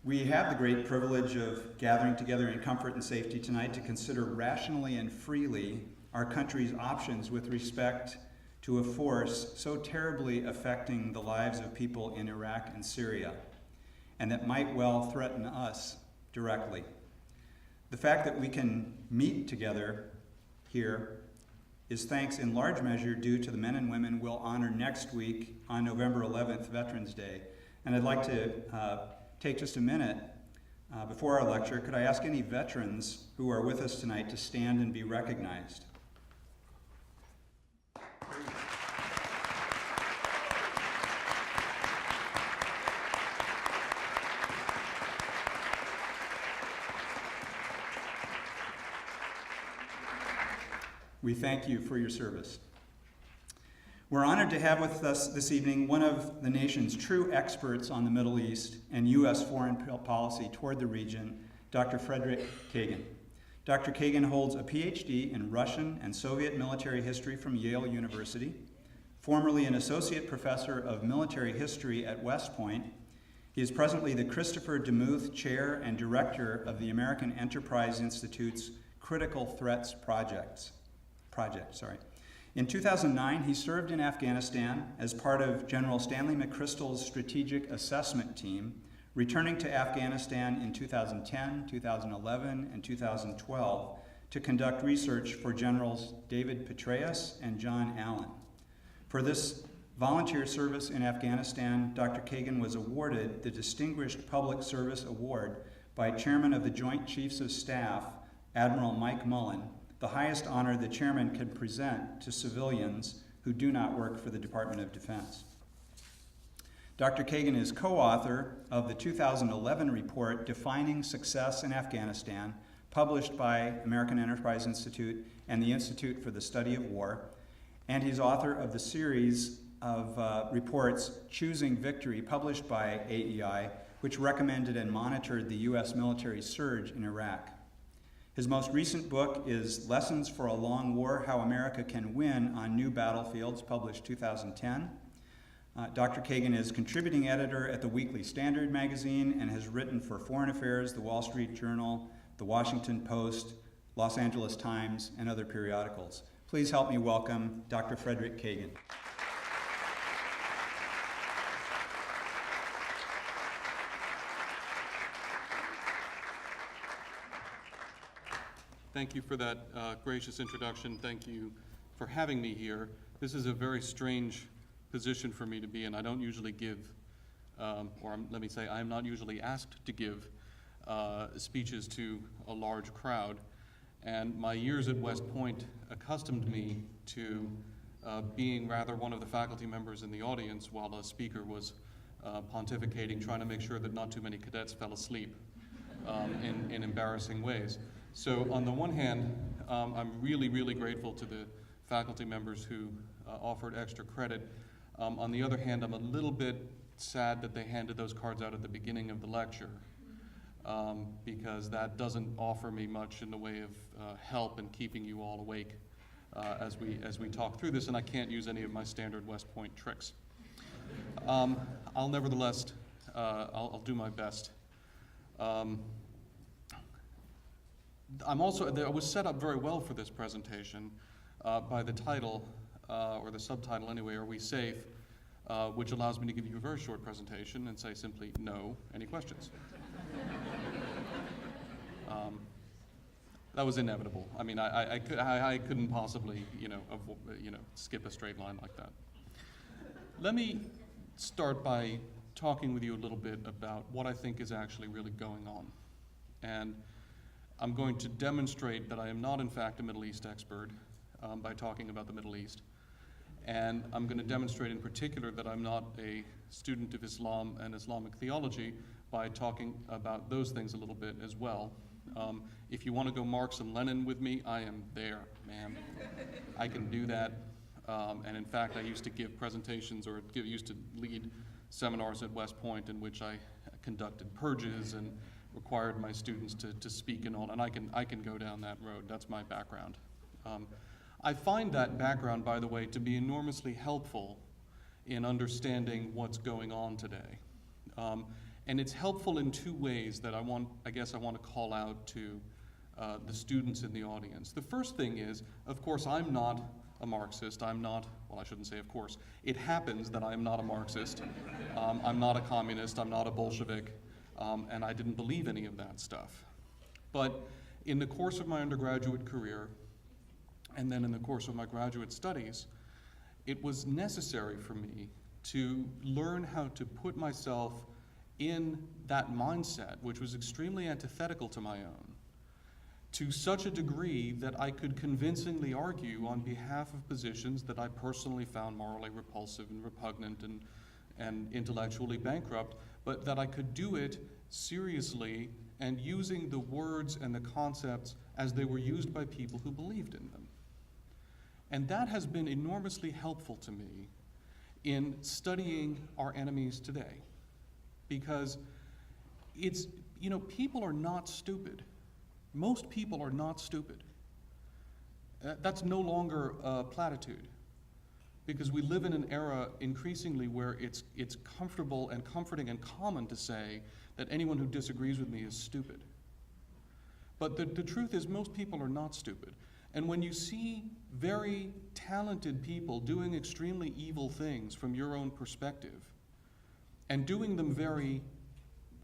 We have the great privilege of gathering together in comfort and safety tonight to consider rationally and freely our country's options with respect to a force so terribly affecting the lives of people in Iraq and Syria, and that might well threaten us directly. The fact that we can meet together here is thanks in large measure due to the men and women we'll honor next week on November 11th, Veterans Day. And I'd like to take just a minute before our lecture. Could I ask any veterans who are with us tonight to stand and be recognized? We thank you for your service. We're honored to have with us this evening one of the nation's true experts on the Middle East and U.S. foreign policy toward the region, Dr. Frederick Kagan. Dr. Kagan holds a PhD in Russian and Soviet military history from Yale University, formerly an associate professor of military history at West Point. He is presently the Christopher DeMuth Chair and Director of the American Enterprise Institute's Critical Threats Project. In 2009, he served in Afghanistan as part of General Stanley McChrystal's Strategic Assessment Team, returning to Afghanistan in 2010, 2011, and 2012 to conduct research for Generals David Petraeus and John Allen. For this volunteer service in Afghanistan, Dr. Kagan was awarded the Distinguished Public Service Award by Chairman of the Joint Chiefs of Staff, Admiral Mike Mullen, the highest honor the chairman can present to civilians who do not work for the Department of Defense. Dr. Kagan is co-author of the 2011 report Defining Success in Afghanistan, published by American Enterprise Institute and the Institute for the Study of War, and he's author of the series of reports Choosing Victory, published by AEI, which recommended and monitored the U.S. military surge in Iraq. His most recent book is Lessons for a Long War, How America Can Win on New Battlefields, published 2010. Dr. Kagan is contributing editor at the Weekly Standard magazine and has written for Foreign Affairs, the Wall Street Journal, the Washington Post, Los Angeles Times, and other periodicals. Please help me welcome Dr. Frederick Kagan. Thank you for that gracious introduction. Thank you for having me here. This is a very strange position for me to be in. I don't usually give, let me say, I am not usually asked to give speeches to a large crowd. And my years at West Point accustomed me to being rather one of the faculty members in the audience while a speaker was pontificating, trying to make sure that not too many cadets fell asleep in embarrassing ways. So on the one hand, I'm really, really grateful to the faculty members who offered extra credit. On the other hand, I'm a little bit sad that they handed those cards out at the beginning of the lecture, because that doesn't offer me much in the way of help in keeping you all awake as we talk through this, and I can't use any of my standard West Point tricks. I'll nevertheless, I'll do my best. I was set up very well for this presentation by the title, or the subtitle anyway, Are We Safe? Which allows me to give you a very short presentation and say simply, no, any questions? That was inevitable. I mean, I couldn't possibly, skip a straight line like that. Let me start by talking with you a little bit about what I think is actually really going on. And I'm going to demonstrate that I am not, in fact, a Middle East expert by talking about the Middle East. And I'm going to demonstrate in particular that I'm not a student of Islam and Islamic theology by talking about those things a little bit as well. If you want to go Marx and Lenin with me, I am there, man. I can do that. And in fact, I used to give presentations or used to lead seminars at West Point in which I conducted purges and required my students to speak and all, and I can go down that road. That's my background. I find that background, by the way, to be enormously helpful in understanding what's going on today. And it's helpful in two ways that I guess I want to call out to the students in the audience. The first thing is, of course, I'm not a Marxist. Well, I shouldn't say of course. It happens that I'm not a Marxist. I'm not a communist. I'm not a Bolshevik. And I didn't believe any of that stuff. But in the course of my undergraduate career, and then in the course of my graduate studies, it was necessary for me to learn how to put myself in that mindset, which was extremely antithetical to my own, to such a degree that I could convincingly argue on behalf of positions that I personally found morally repulsive and repugnant and intellectually bankrupt, but that I could do it seriously and using the words and the concepts as they were used by people who believed in them. And that has been enormously helpful to me in studying our enemies today. Because it's, people are not stupid. Most people are not stupid. That's no longer a platitude, because we live in an era increasingly where it's comfortable and comforting and common to say that anyone who disagrees with me is stupid. But the truth is most people are not stupid. And when you see very talented people doing extremely evil things from your own perspective, and doing them very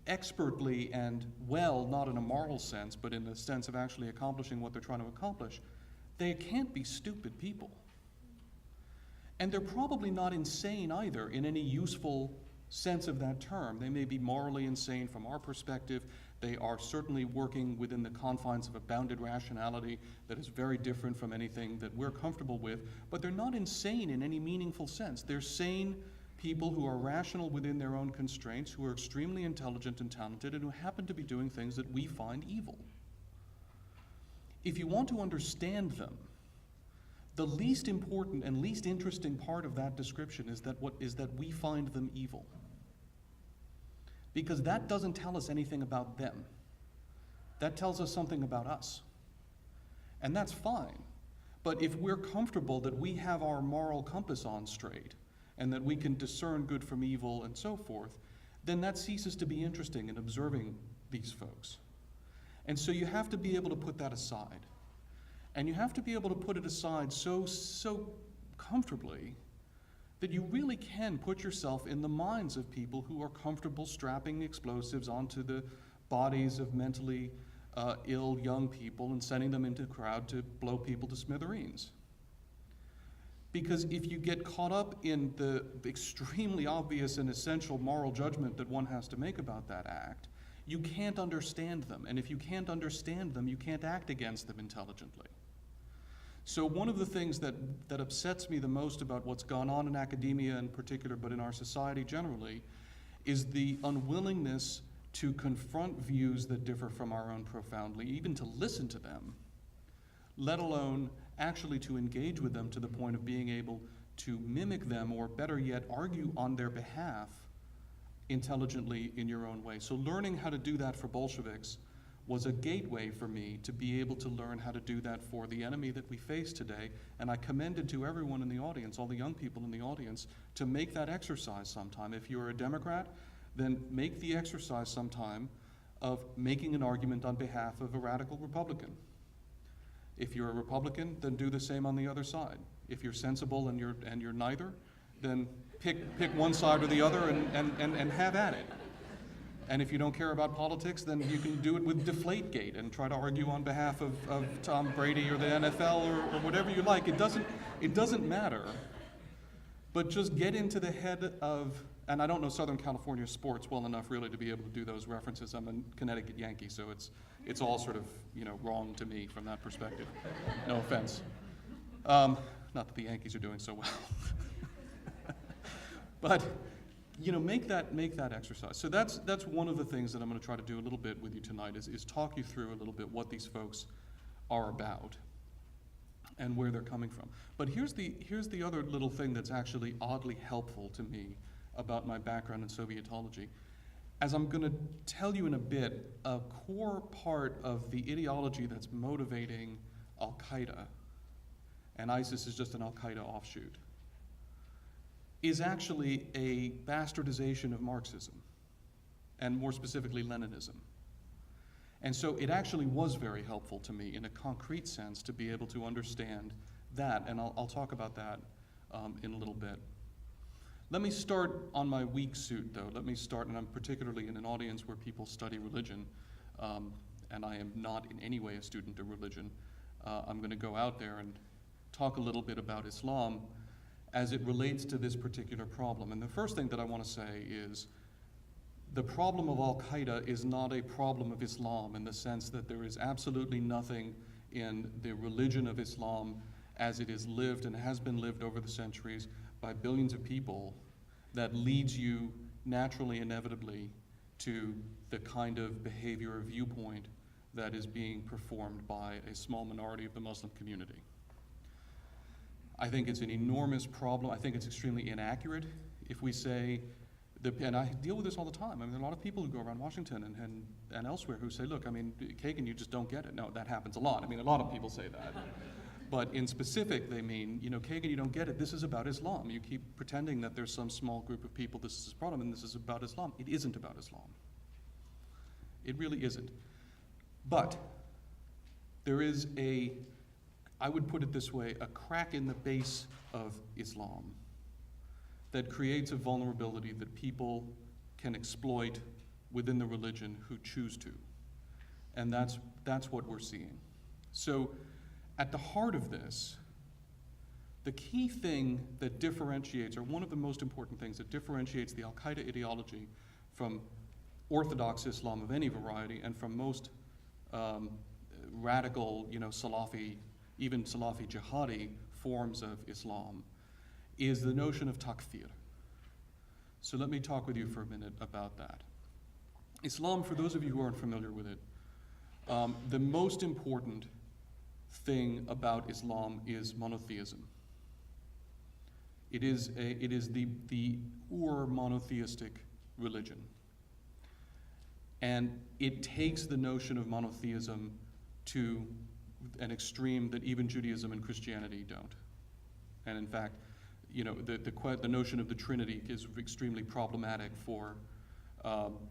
expertly and well, not in a moral sense, but in the sense of actually accomplishing what they're trying to accomplish, they can't be stupid people. And they're probably not insane either in any useful sense of that term. They may be morally insane from our perspective. They are certainly working within the confines of a bounded rationality that is very different from anything that we're comfortable with, but they're not insane in any meaningful sense. They're sane people who are rational within their own constraints, who are extremely intelligent and talented, and who happen to be doing things that we find evil. If you want to understand them, the least important and least interesting part of that description is that we find them evil. Because that doesn't tell us anything about them. That tells us something about us. And that's fine. But if we're comfortable that we have our moral compass on straight, and that we can discern good from evil and so forth, then that ceases to be interesting in observing these folks. And so you have to be able to put that aside. And you have to be able to put it aside so comfortably that you really can put yourself in the minds of people who are comfortable strapping explosives onto the bodies of mentally ill young people and sending them into the crowd to blow people to smithereens. Because if you get caught up in the extremely obvious and essential moral judgment that one has to make about that act, you can't understand them. And if you can't understand them, you can't act against them intelligently. So one of the things that upsets me the most about what's gone on in academia in particular, but in our society generally, is the unwillingness to confront views that differ from our own profoundly, even to listen to them, let alone actually to engage with them to the point of being able to mimic them, or better yet, argue on their behalf intelligently in your own way. So learning how to do that for Bolsheviks was a gateway for me to be able to learn how to do that for the enemy that we face today. And I commended to everyone in the audience, all the young people in the audience, to make that exercise sometime. If you're a Democrat, then make the exercise sometime of making an argument on behalf of a radical Republican. If you're a Republican, then do the same on the other side. If you're sensible and you're neither, then pick one side or the other and have at it. And if you don't care about politics, then you can do it with Deflategate and try to argue on behalf of Tom Brady or the NFL or whatever you like. It doesn't matter. But just get into the head of, and I don't know Southern California sports well enough really to be able to do those references. I'm a Connecticut Yankee, so it's all sort of wrong to me from that perspective. No offense. Not that the Yankees are doing so well. But make that exercise. So that's one of the things that I'm going to try to do a little bit with you tonight is talk you through a little bit what these folks are about and where they're coming from. But here's the other little thing that's actually oddly helpful to me about my background in Sovietology. As I'm going to tell you in a bit, a core part of the ideology that's motivating Al-Qaeda, and ISIS is just an Al-Qaeda offshoot, is actually a bastardization of Marxism. and more specifically Leninism. And so it actually was very helpful to me in a concrete sense to be able to understand that, and I'll talk about that in a little bit. Let me start on my weak suit, though. Let me start, and I'm particularly in an audience where people study religion, and I am not in any way a student of religion. I'm going to go out there and talk a little bit about Islam as it relates to this particular problem. And the first thing that I want to say is the problem of Al-Qaeda is not a problem of Islam in the sense that there is absolutely nothing in the religion of Islam as it is lived and has been lived over the centuries by billions of people that leads you naturally, inevitably, to the kind of behavior or viewpoint that is being performed by a small minority of the Muslim community. I think it's an enormous problem. I think it's extremely inaccurate if we say, and I deal with this all the time. I mean, there are a lot of people who go around Washington and elsewhere who say, look, I mean, Kagan, you just don't get it. No, that happens a lot. I mean, a lot of people say that. But in specific, they mean, Kagan, you don't get it. This is about Islam. You keep pretending that there's some small group of people, this is a problem, and this is about Islam. It isn't about Islam. It really isn't. But there is I would put it this way, a crack in the base of Islam that creates a vulnerability that people can exploit within the religion who choose to. And that's what we're seeing. So at the heart of this, the key thing that differentiates, or one of the most important things that differentiates the Al-Qaeda ideology from Orthodox Islam of any variety and from most radical, Salafi, even Salafi jihadi forms of Islam, is the notion of takfir. So let me talk with you for a minute about that. Islam, for those of you who aren't familiar with it, the most important thing about Islam is monotheism. It is the monotheistic religion. And it takes the notion of monotheism to an extreme that even Judaism and Christianity don't. And in fact, the notion of the Trinity is extremely problematic for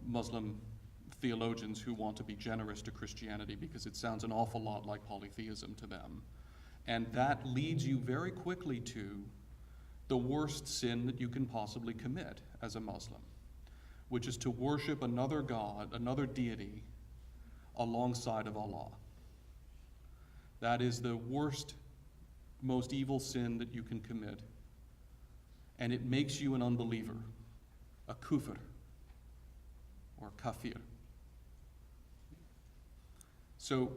Muslim theologians who want to be generous to Christianity because it sounds an awful lot like polytheism to them. And that leads you very quickly to the worst sin that you can possibly commit as a Muslim, which is to worship another god, another deity, alongside of Allah. That is the worst, most evil sin that you can commit. And it makes you an unbeliever, a kufr, or kafir. So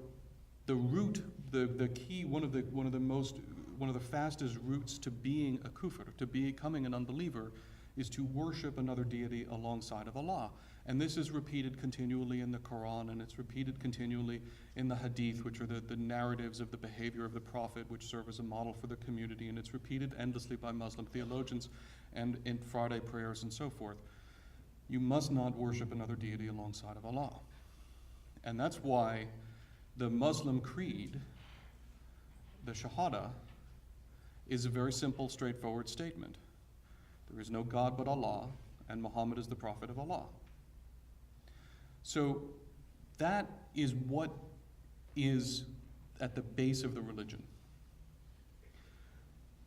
the root, the key, one of the fastest routes to being a kufr, to becoming an unbeliever, is to worship another deity alongside of Allah. And this is repeated continually in the Quran, and it's repeated continually in the Hadith, which are the narratives of the behavior of the Prophet, which serve as a model for the community, and it's repeated endlessly by Muslim theologians and in Friday prayers and so forth. You must not worship another deity alongside of Allah. And that's why the Muslim creed, the Shahada, is a very simple, straightforward statement. There is no God but Allah, and Muhammad is the prophet of Allah. So that is what is at the base of the religion.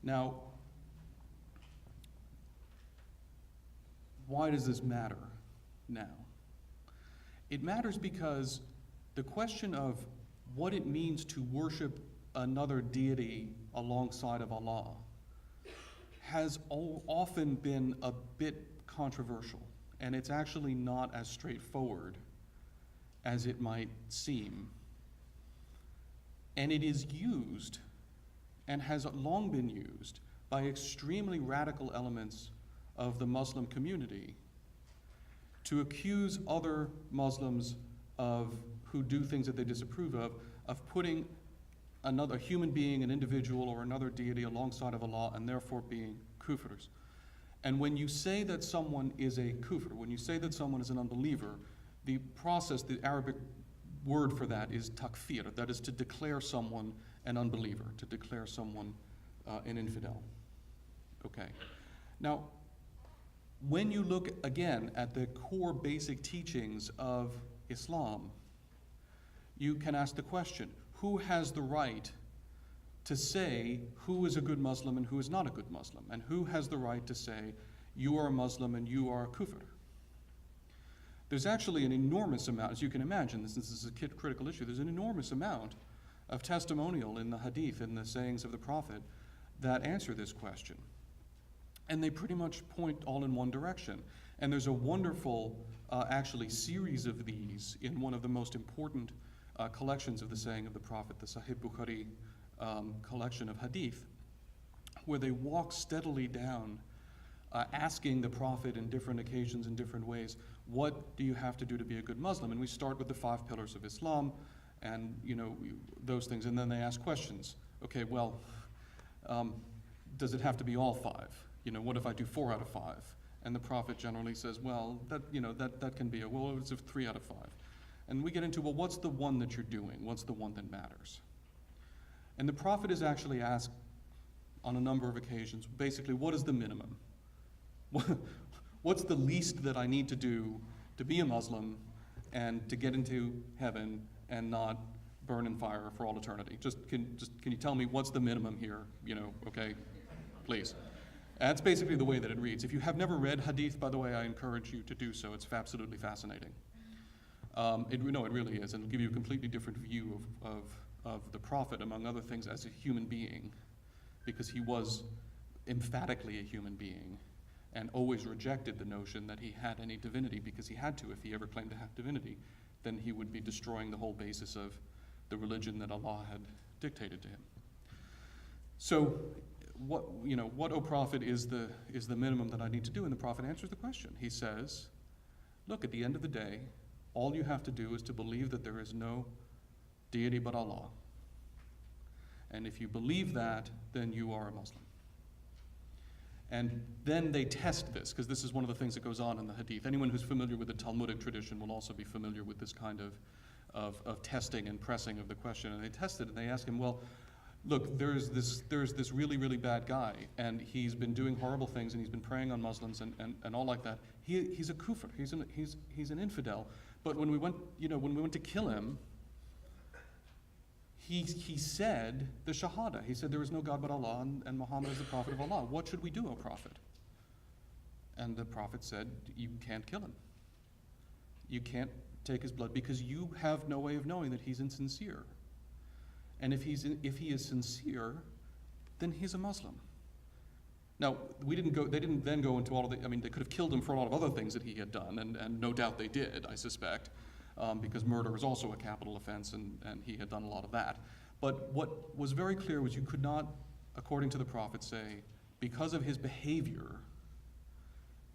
Now, why does this matter now? It matters because the question of what it means to worship another deity alongside of Allah has often been a bit controversial, and it's actually not as straightforward as it might seem. And it is used, and has long been used, by extremely radical elements of the Muslim community to accuse other Muslims who do things that they disapprove of putting another human being, an individual, or another deity alongside of Allah, and therefore being kufrs. And when you say that someone is a kufr, when you say that someone is an unbeliever, the process, the Arabic word for that is takfir, that is to declare someone an unbeliever, to declare someone an infidel. Okay. Now, when you look again at the core basic teachings of Islam, you can ask the question, who has the right to say who is a good Muslim and who is not a good Muslim? And who has the right to say, you are a Muslim and you are a kufr? There's actually an enormous amount, as you can imagine, this is a critical issue, there's an enormous amount of testimonial in the hadith, in the sayings of the Prophet, that answer this question. And they pretty much point all in one direction. And there's a wonderful, actually, series of these in one of the most important collections of the saying of the Prophet, the Sahih Bukhari collection of hadith, where they walk steadily down, asking the Prophet in different occasions, in different ways, what do you have to do to be a good Muslim? And we start with the 5 pillars of Islam, and those things, and then they ask questions. Okay, well, does it have to be all 5? What if I do 4 out of 5? And the Prophet generally says, well, that can be well, it's 3 out of 5. And we get into, well, what's the one that you're doing? What's the one that matters? And the Prophet is actually asked on a number of occasions, basically, what is the minimum? What's the least that I need to do to be a Muslim and to get into heaven and not burn in fire for all eternity? Can you tell me what's the minimum here? Okay, please. That's basically the way that it reads. If you have never read hadith, by the way, I encourage you to do so. It's absolutely fascinating. It really is, and it'll give you a completely different view of the Prophet, among other things, as a human being, because he was emphatically a human being and always rejected the notion that he had any divinity, because he had to. If he ever claimed to have divinity, then he would be destroying the whole basis of the religion that Allah had dictated to him. So, what, O Prophet, is the minimum that I need to do? And the Prophet answers the question. He says, look, at the end of the day, all you have to do is to believe that there is no deity but Allah. And if you believe that, then you are a Muslim. And then they test this, because this is one of the things that goes on in the hadith. Anyone who's familiar with the Talmudic tradition will also be familiar with this kind of testing and pressing of the question. And they test it, and they ask him, well, look, there's this really, really bad guy, and he's been doing horrible things, and he's been preying on Muslims and all like that. He's a kufr, he's an infidel. But when we went to kill him, he said the Shahada. He said there is no God but Allah, and Muhammad is the Prophet of Allah. What should we do, O Prophet? And the Prophet said, you can't kill him. You can't take his blood, because you have no way of knowing that he's insincere. And if he is sincere, then he's a Muslim. Now, they didn't then go into all of they could have killed him for a lot of other things that he had done, and no doubt they did, I suspect, because murder is also a capital offense, and he had done a lot of that. But what was very clear was you could not, according to the Prophet, say, because of his behavior,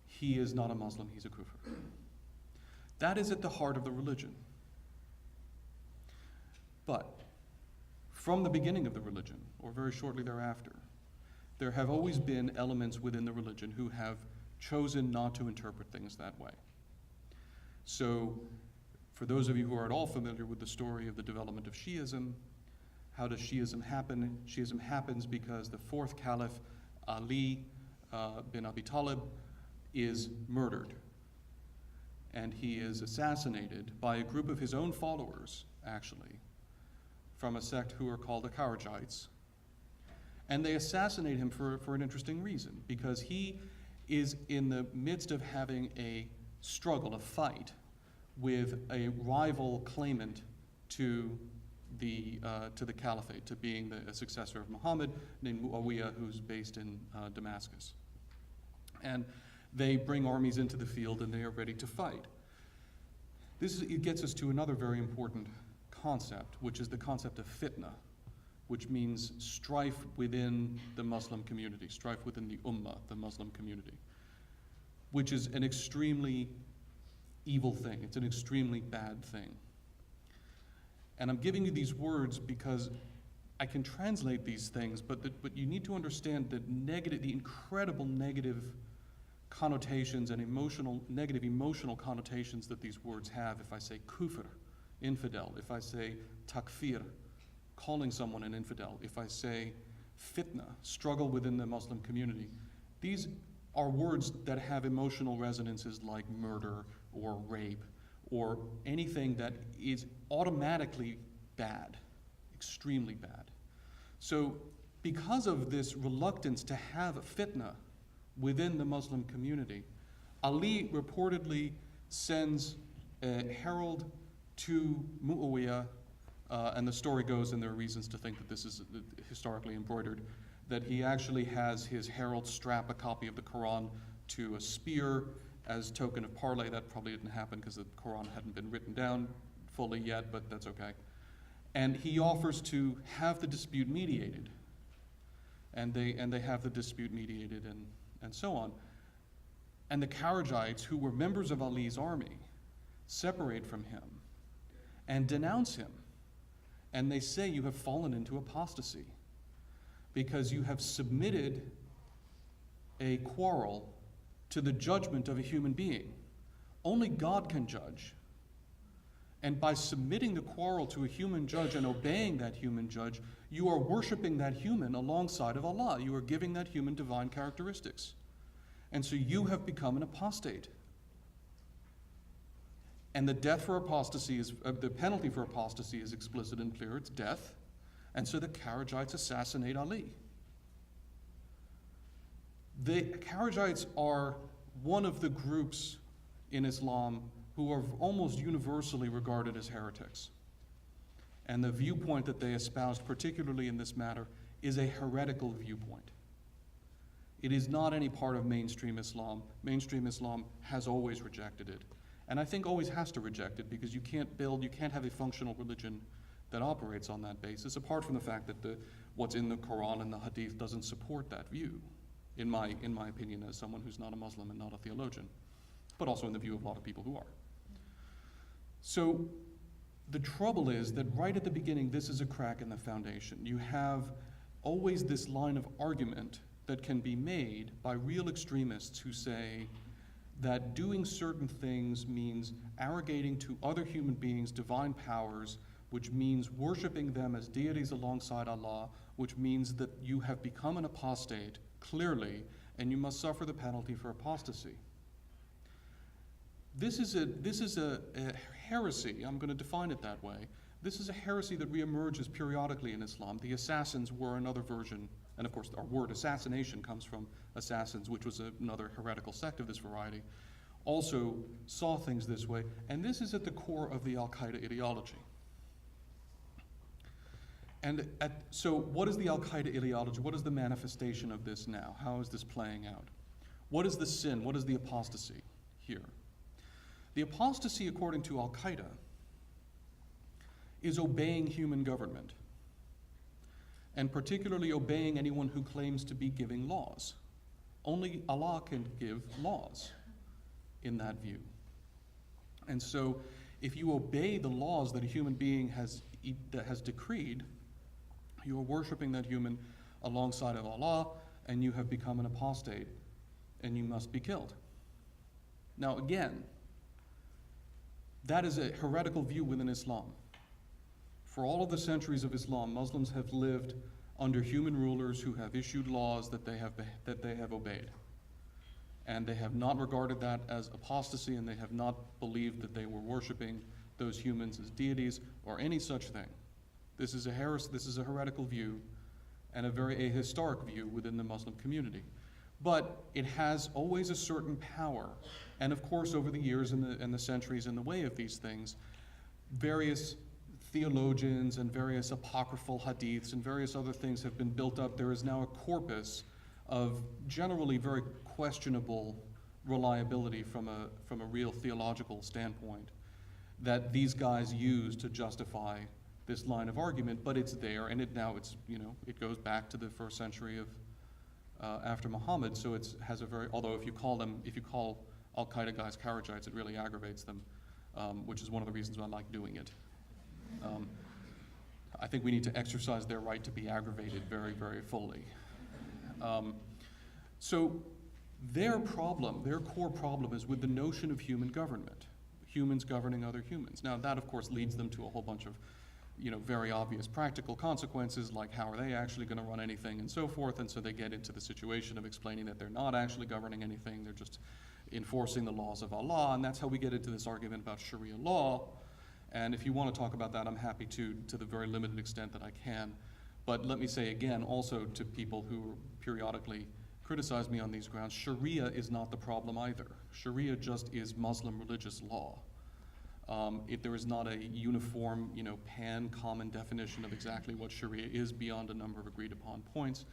he is not a Muslim, he's a kufr. That is at the heart of the religion. But from the beginning of the religion, or very shortly thereafter, there have always been elements within the religion who have chosen not to interpret things that way. So, for those of you who are at all familiar with the story of the development of Shi'ism, how does Shi'ism happen? Shi'ism happens because the 4th Caliph, Ali bin Abi Talib, is murdered. And he is assassinated by a group of his own followers, actually, from a sect who are called the Kharijites. And they assassinate him for an interesting reason, because he is in the midst of having a struggle, a fight, with a rival claimant to the caliphate, to being a successor of Muhammad, named Muawiyah, who's based in Damascus. And they bring armies into the field, and they are ready to fight. It gets us to another very important concept, which is the concept of fitna, which means strife within the Muslim community, strife within the ummah, the Muslim community, which is an extremely evil thing. It's an extremely bad thing. And I'm giving you these words because I can translate these things, but you need to understand the incredible negative connotations and negative emotional connotations that these words have. If I say kufr, infidel, if I say takfir, calling someone an infidel, if I say fitna, struggle within the Muslim community, these are words that have emotional resonances like murder or rape or anything that is automatically bad, extremely bad. So because of this reluctance to have a fitna within the Muslim community, Ali reportedly sends a herald to Muawiyah, and the story goes, and there are reasons to think that this is historically embroidered, that he actually has his herald strap a copy of the Quran to a spear as token of parley. That probably didn't happen because the Quran hadn't been written down fully yet, but that's okay. And he offers to have the dispute mediated. And they have the dispute mediated and so on. And the Kharijites, who were members of Ali's army, separate from him and denounce him. And they say, you have fallen into apostasy because you have submitted a quarrel to the judgment of a human being. Only God can judge. And by submitting the quarrel to a human judge and obeying that human judge, you are worshiping that human alongside of Allah. You are giving that human divine characteristics. And so you have become an apostate. And the death for apostasy is, the penalty for apostasy is explicit and clear, it's death. And so the Kharijites assassinate Ali. The Kharijites are one of the groups in Islam who are almost universally regarded as heretics. And the viewpoint that they espoused, particularly in this matter, is a heretical viewpoint. It is not any part of mainstream Islam. Mainstream Islam has always rejected it. And I think always has to reject it because you can't have a functional religion that operates on that basis, apart from the fact that what's in the Quran and the Hadith doesn't support that view, in my opinion, as someone who's not a Muslim and not a theologian, but also in the view of a lot of people who are. So the trouble is that right at the beginning, this is a crack in the foundation. You have always this line of argument that can be made by real extremists who say that doing certain things means arrogating to other human beings divine powers, which means worshiping them as deities alongside Allah, which means that you have become an apostate, clearly, and you must suffer the penalty for apostasy. This is a heresy. I'm going to define it that way. This is a heresy that reemerges periodically in Islam. The assassins were another version, and of course our word assassination comes from assassins, which was another heretical sect of this variety, also saw things this way, and this is at the core of the Al-Qaeda ideology. And so what is the Al-Qaeda ideology? What is the manifestation of this now? How is this playing out? What is the sin? What is the apostasy here? The apostasy, according to Al-Qaeda, is obeying human government, and particularly obeying anyone who claims to be giving laws. Only Allah can give laws in that view. And so if you obey the laws that a human being has decreed, you are worshiping that human alongside of Allah, and you have become an apostate, and you must be killed. Now again, that is a heretical view within Islam. For all of the centuries of Islam, Muslims have lived under human rulers who have issued laws that they have obeyed. And they have not regarded that as apostasy, and they have not believed that they were worshiping those humans as deities or any such thing. This is a heretical view, and a historic view within the Muslim community. But it has always a certain power. And of course, over the years and the centuries in the way of these things, various theologians and various apocryphal hadiths and various other things have been built up. There is now a corpus of generally very questionable reliability from a real theological standpoint that these guys use to justify this line of argument, but it's there, and it goes back to the first century of after Muhammad. So it has a very, although if you call Al-Qaeda guys Kharijites, it really aggravates them, which is one of the reasons why I like doing it. I think we need to exercise their right to be aggravated very, very fully. So their core problem is with the notion of human government, humans governing other humans. Now that of course leads them to a whole bunch of very obvious practical consequences, like how are they actually going to run anything and so forth, and so they get into the situation of explaining that they're not actually governing anything, they're just enforcing the laws of Allah, and that's how we get into this argument about Sharia law. And if you want to talk about that, I'm happy to the very limited extent that I can. But let me say again, also to people who periodically criticize me on these grounds, Sharia is not the problem either. Sharia just is Muslim religious law. If there is not a uniform, pan-common definition of exactly what Sharia is beyond a number of agreed upon points,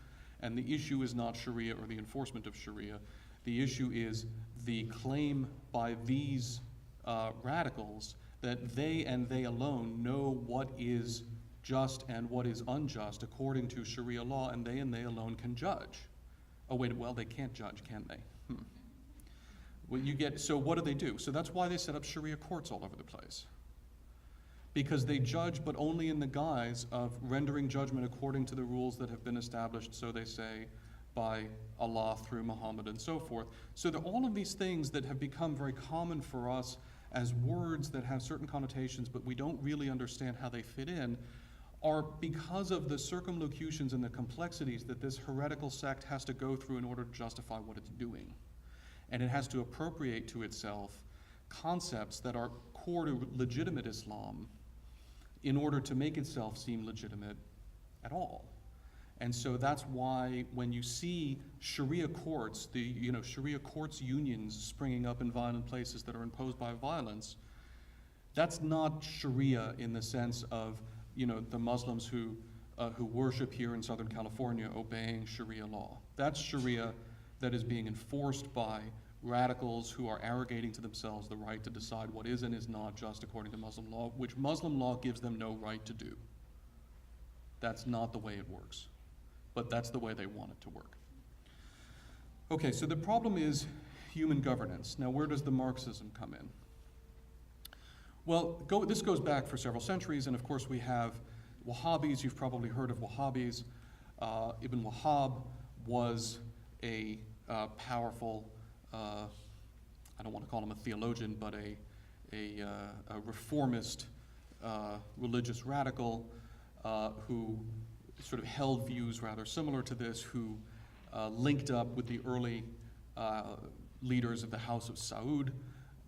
and the issue is not Sharia or the enforcement of Sharia. The issue is the claim by these radicals that they and they alone know what is just and what is unjust according to Sharia law, and they alone can judge. Oh wait, well they can't judge, can they? Well, so what do? So that's why they set up Sharia courts all over the place. Because they judge, but only in the guise of rendering judgment according to the rules that have been established, so they say, by Allah through Muhammad and so forth. So that all of these things that have become very common for us as words that have certain connotations, but we don't really understand how they fit in, are because of the circumlocutions and the complexities that this heretical sect has to go through in order to justify what it's doing. And it has to appropriate to itself concepts that are core to legitimate Islam in order to make itself seem legitimate at all. And so that's why when you see Sharia courts, Sharia courts unions springing up in violent places that are imposed by violence, that's not Sharia in the sense of the Muslims who worship here in Southern California obeying Sharia law. That's Sharia that is being enforced by radicals who are arrogating to themselves the right to decide what is and is not just according to Muslim law, which Muslim law gives them no right to do. That's not the way it works, but that's the way they want it to work. Okay, so the problem is human governance. Now, where does the Marxism come in? Well, this goes back for several centuries, and of course we have Wahhabis. You've probably heard of Wahhabis. Ibn Wahhab was a powerful, I don't want to call him a theologian, but a reformist religious radical who sort of held views rather similar to this, who linked up with the early leaders of the House of Saud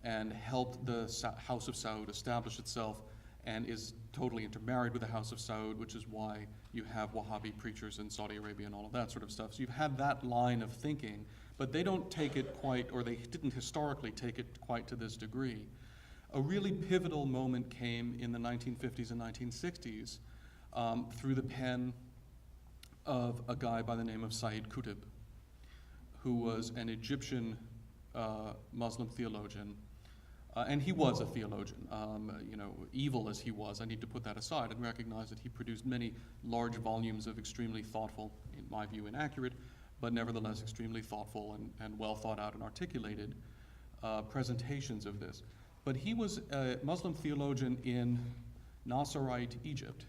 and helped the House of Saud establish itself, and is totally intermarried with the House of Saud, which is why you have Wahhabi preachers in Saudi Arabia and all of that sort of stuff. So you've had that line of thinking, but they don't take it quite, or they didn't historically take it quite to this degree. A really pivotal moment came in the 1950s and 1960s through the pen of a guy by the name of Sayyid Qutb, who was an Egyptian Muslim theologian. And he was a theologian. Evil as he was, I need to put that aside and recognize that he produced many large volumes of extremely thoughtful, in my view inaccurate, but nevertheless extremely thoughtful and well thought out and articulated presentations of this. But he was a Muslim theologian in Nasserite Egypt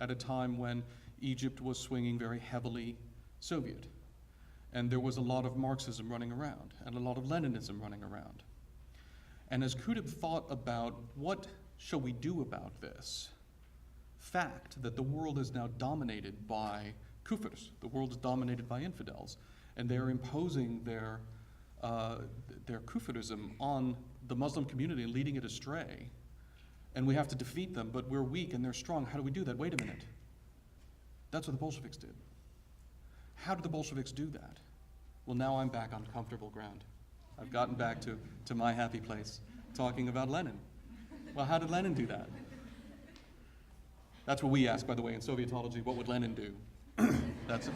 at a time when Egypt was swinging very heavily Soviet. And there was a lot of Marxism running around and a lot of Leninism running around. And as Qutb thought about what shall we do about this fact that the world is now dominated by kufirs, the world is dominated by infidels, and they're imposing their kufirism on the Muslim community and leading it astray, and we have to defeat them, but we're weak and they're strong. How do we do that? Wait a minute. That's what the Bolsheviks did. How did the Bolsheviks do that? Well, now I'm back on comfortable ground. I've gotten back to my happy place, talking about Lenin. Well, how did Lenin do that? That's what we ask, by the way, in Sovietology. What would Lenin do? That's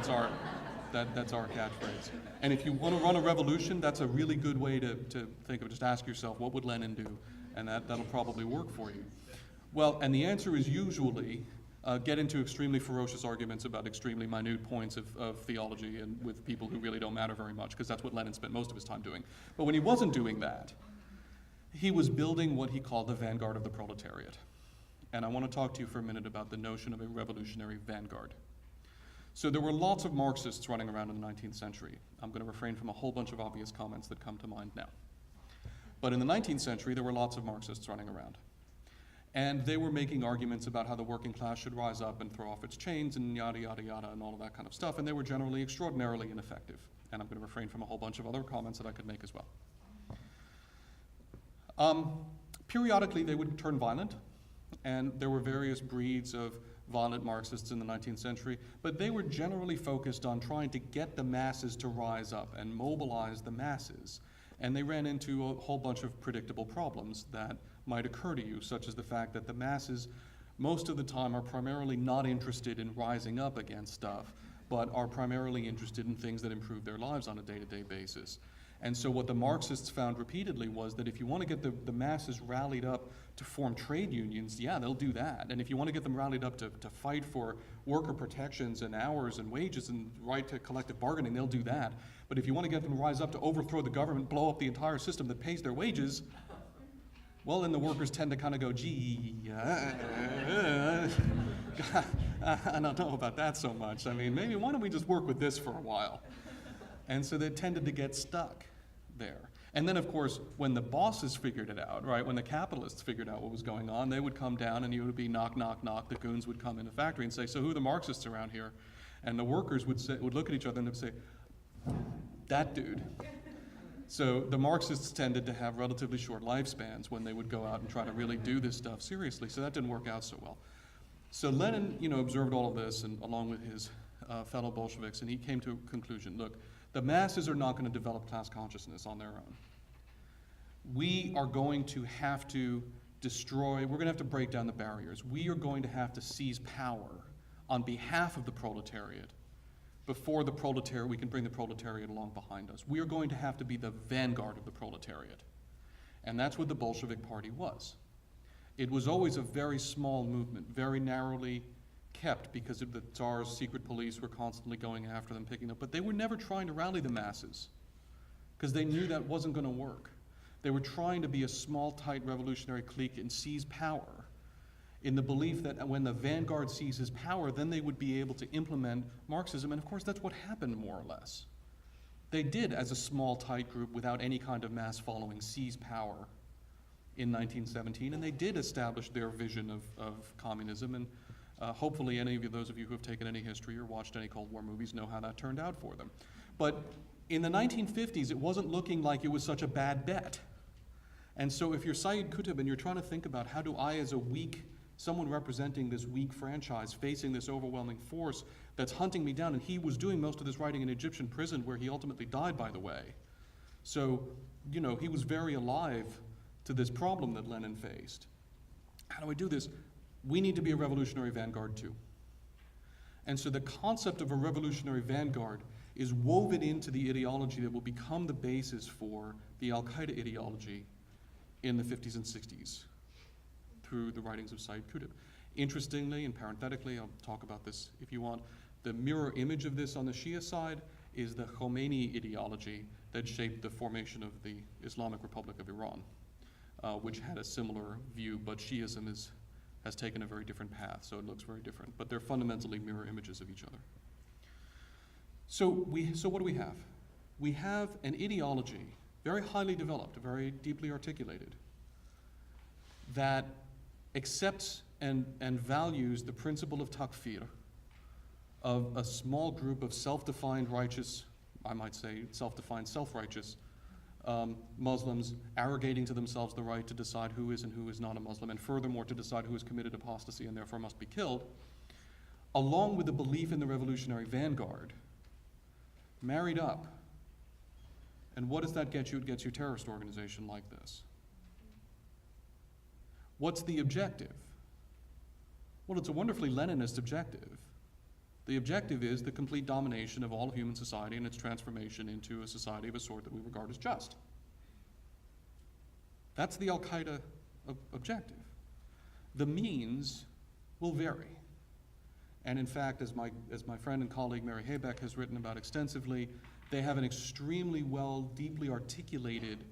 our catchphrase. And if you want to run a revolution, that's a really good way to think of it. Just ask yourself, what would Lenin do? And that'll probably work for you. Well, and the answer is usually get into extremely ferocious arguments about extremely minute points of theology and with people who really don't matter very much, because that's what Lenin spent most of his time doing. But when he wasn't doing that, he was building what he called the vanguard of the proletariat. And I want to talk to you for a minute about the notion of a revolutionary vanguard. So there were lots of Marxists running around in the 19th century. I'm going to refrain from a whole bunch of obvious comments that come to mind now. But in the 19th century, there were lots of Marxists running around. And they were making arguments about how the working class should rise up and throw off its chains and yada, yada, yada, and all of that kind of stuff. And they were generally extraordinarily ineffective. And I'm going to refrain from a whole bunch of other comments that I could make as well. Periodically, they would turn violent. And there were various breeds of violent Marxists in the 19th century. But they were generally focused on trying to get the masses to rise up and mobilize the masses. And they ran into a whole bunch of predictable problems that might occur to you, such as the fact that the masses, most of the time, are primarily not interested in rising up against stuff, but are primarily interested in things that improve their lives on a day-to-day basis. And so what the Marxists found repeatedly was that if you want to get the masses rallied up to form trade unions, yeah, they'll do that. And if you want to get them rallied up to fight for worker protections and hours and wages and right to collective bargaining, they'll do that. But if you want to get them to rise up to overthrow the government, blow up the entire system that pays their wages, well, then the workers tend to kind of go, gee, I don't know about that so much. I mean, maybe why don't we just work with this for a while? And so they tended to get stuck there. And then, of course, when the bosses figured it out, right, when the capitalists figured out what was going on, they would come down and you would be knock, knock, knock. The goons would come in the factory and say, so who are the Marxists around here? And the workers would look at each other and they'd say, that dude. So the Marxists tended to have relatively short lifespans when they would go out and try to really do this stuff seriously. So that didn't work out so well. So Lenin, observed all of this, and along with his fellow Bolsheviks, and he came to a conclusion. Look, the masses are not going to develop class consciousness on their own. We are going to have to we're going to have to break down the barriers. We are going to have to seize power on behalf of the proletariat before we can bring the proletariat along behind us. We are going to have to be the vanguard of the proletariat. And that's what the Bolshevik Party was. It was always a very small movement, very narrowly kept because of the Tsar's secret police were constantly going after them, picking them. But they were never trying to rally the masses because they knew that wasn't going to work. They were trying to be a small, tight revolutionary clique and seize power in the belief that when the vanguard seizes power, then they would be able to implement Marxism. And of course, that's what happened, more or less. They did, as a small, tight group without any kind of mass following, seize power in 1917, and they did establish their vision of communism. And hopefully any of you, those of you who have taken any history or watched any Cold War movies, know how that turned out for them. But in the 1950s, it wasn't looking like it was such a bad bet. And so if you're Sayyid Qutb and you're trying to think about how do I, as someone representing this weak franchise, facing this overwhelming force that's hunting me down, and he was doing most of this writing in an Egyptian prison where he ultimately died, by the way. So, he was very alive to this problem that Lenin faced. How do I do this? We need to be a revolutionary vanguard too. And so the concept of a revolutionary vanguard is woven into the ideology that will become the basis for the Al-Qaeda ideology in the 50s and 60s through the writings of Sayyid Qutb. Interestingly and parenthetically, I'll talk about this if you want, the mirror image of this on the Shia side is the Khomeini ideology that shaped the formation of the Islamic Republic of Iran, which had a similar view, but Shiism has taken a very different path, so it looks very different. But they're fundamentally mirror images of each other. So what do we have? We have an ideology, very highly developed, very deeply articulated, that accepts and values the principle of takfir, of a small group of self-defined righteous, I might say self-defined self-righteous Muslims arrogating to themselves the right to decide who is and who is not a Muslim, and furthermore to decide who has committed apostasy and therefore must be killed, along with the belief in the revolutionary vanguard, married up. And what does that get you? It gets you a terrorist organization like this. What's the objective? Well, it's a wonderfully Leninist objective. The objective is the complete domination of all of human society and its transformation into a society of a sort that we regard as just. That's the Al-Qaeda objective. The means will vary. And in fact, as my friend and colleague Mary Haybeck has written about extensively, they have an extremely well, deeply articulated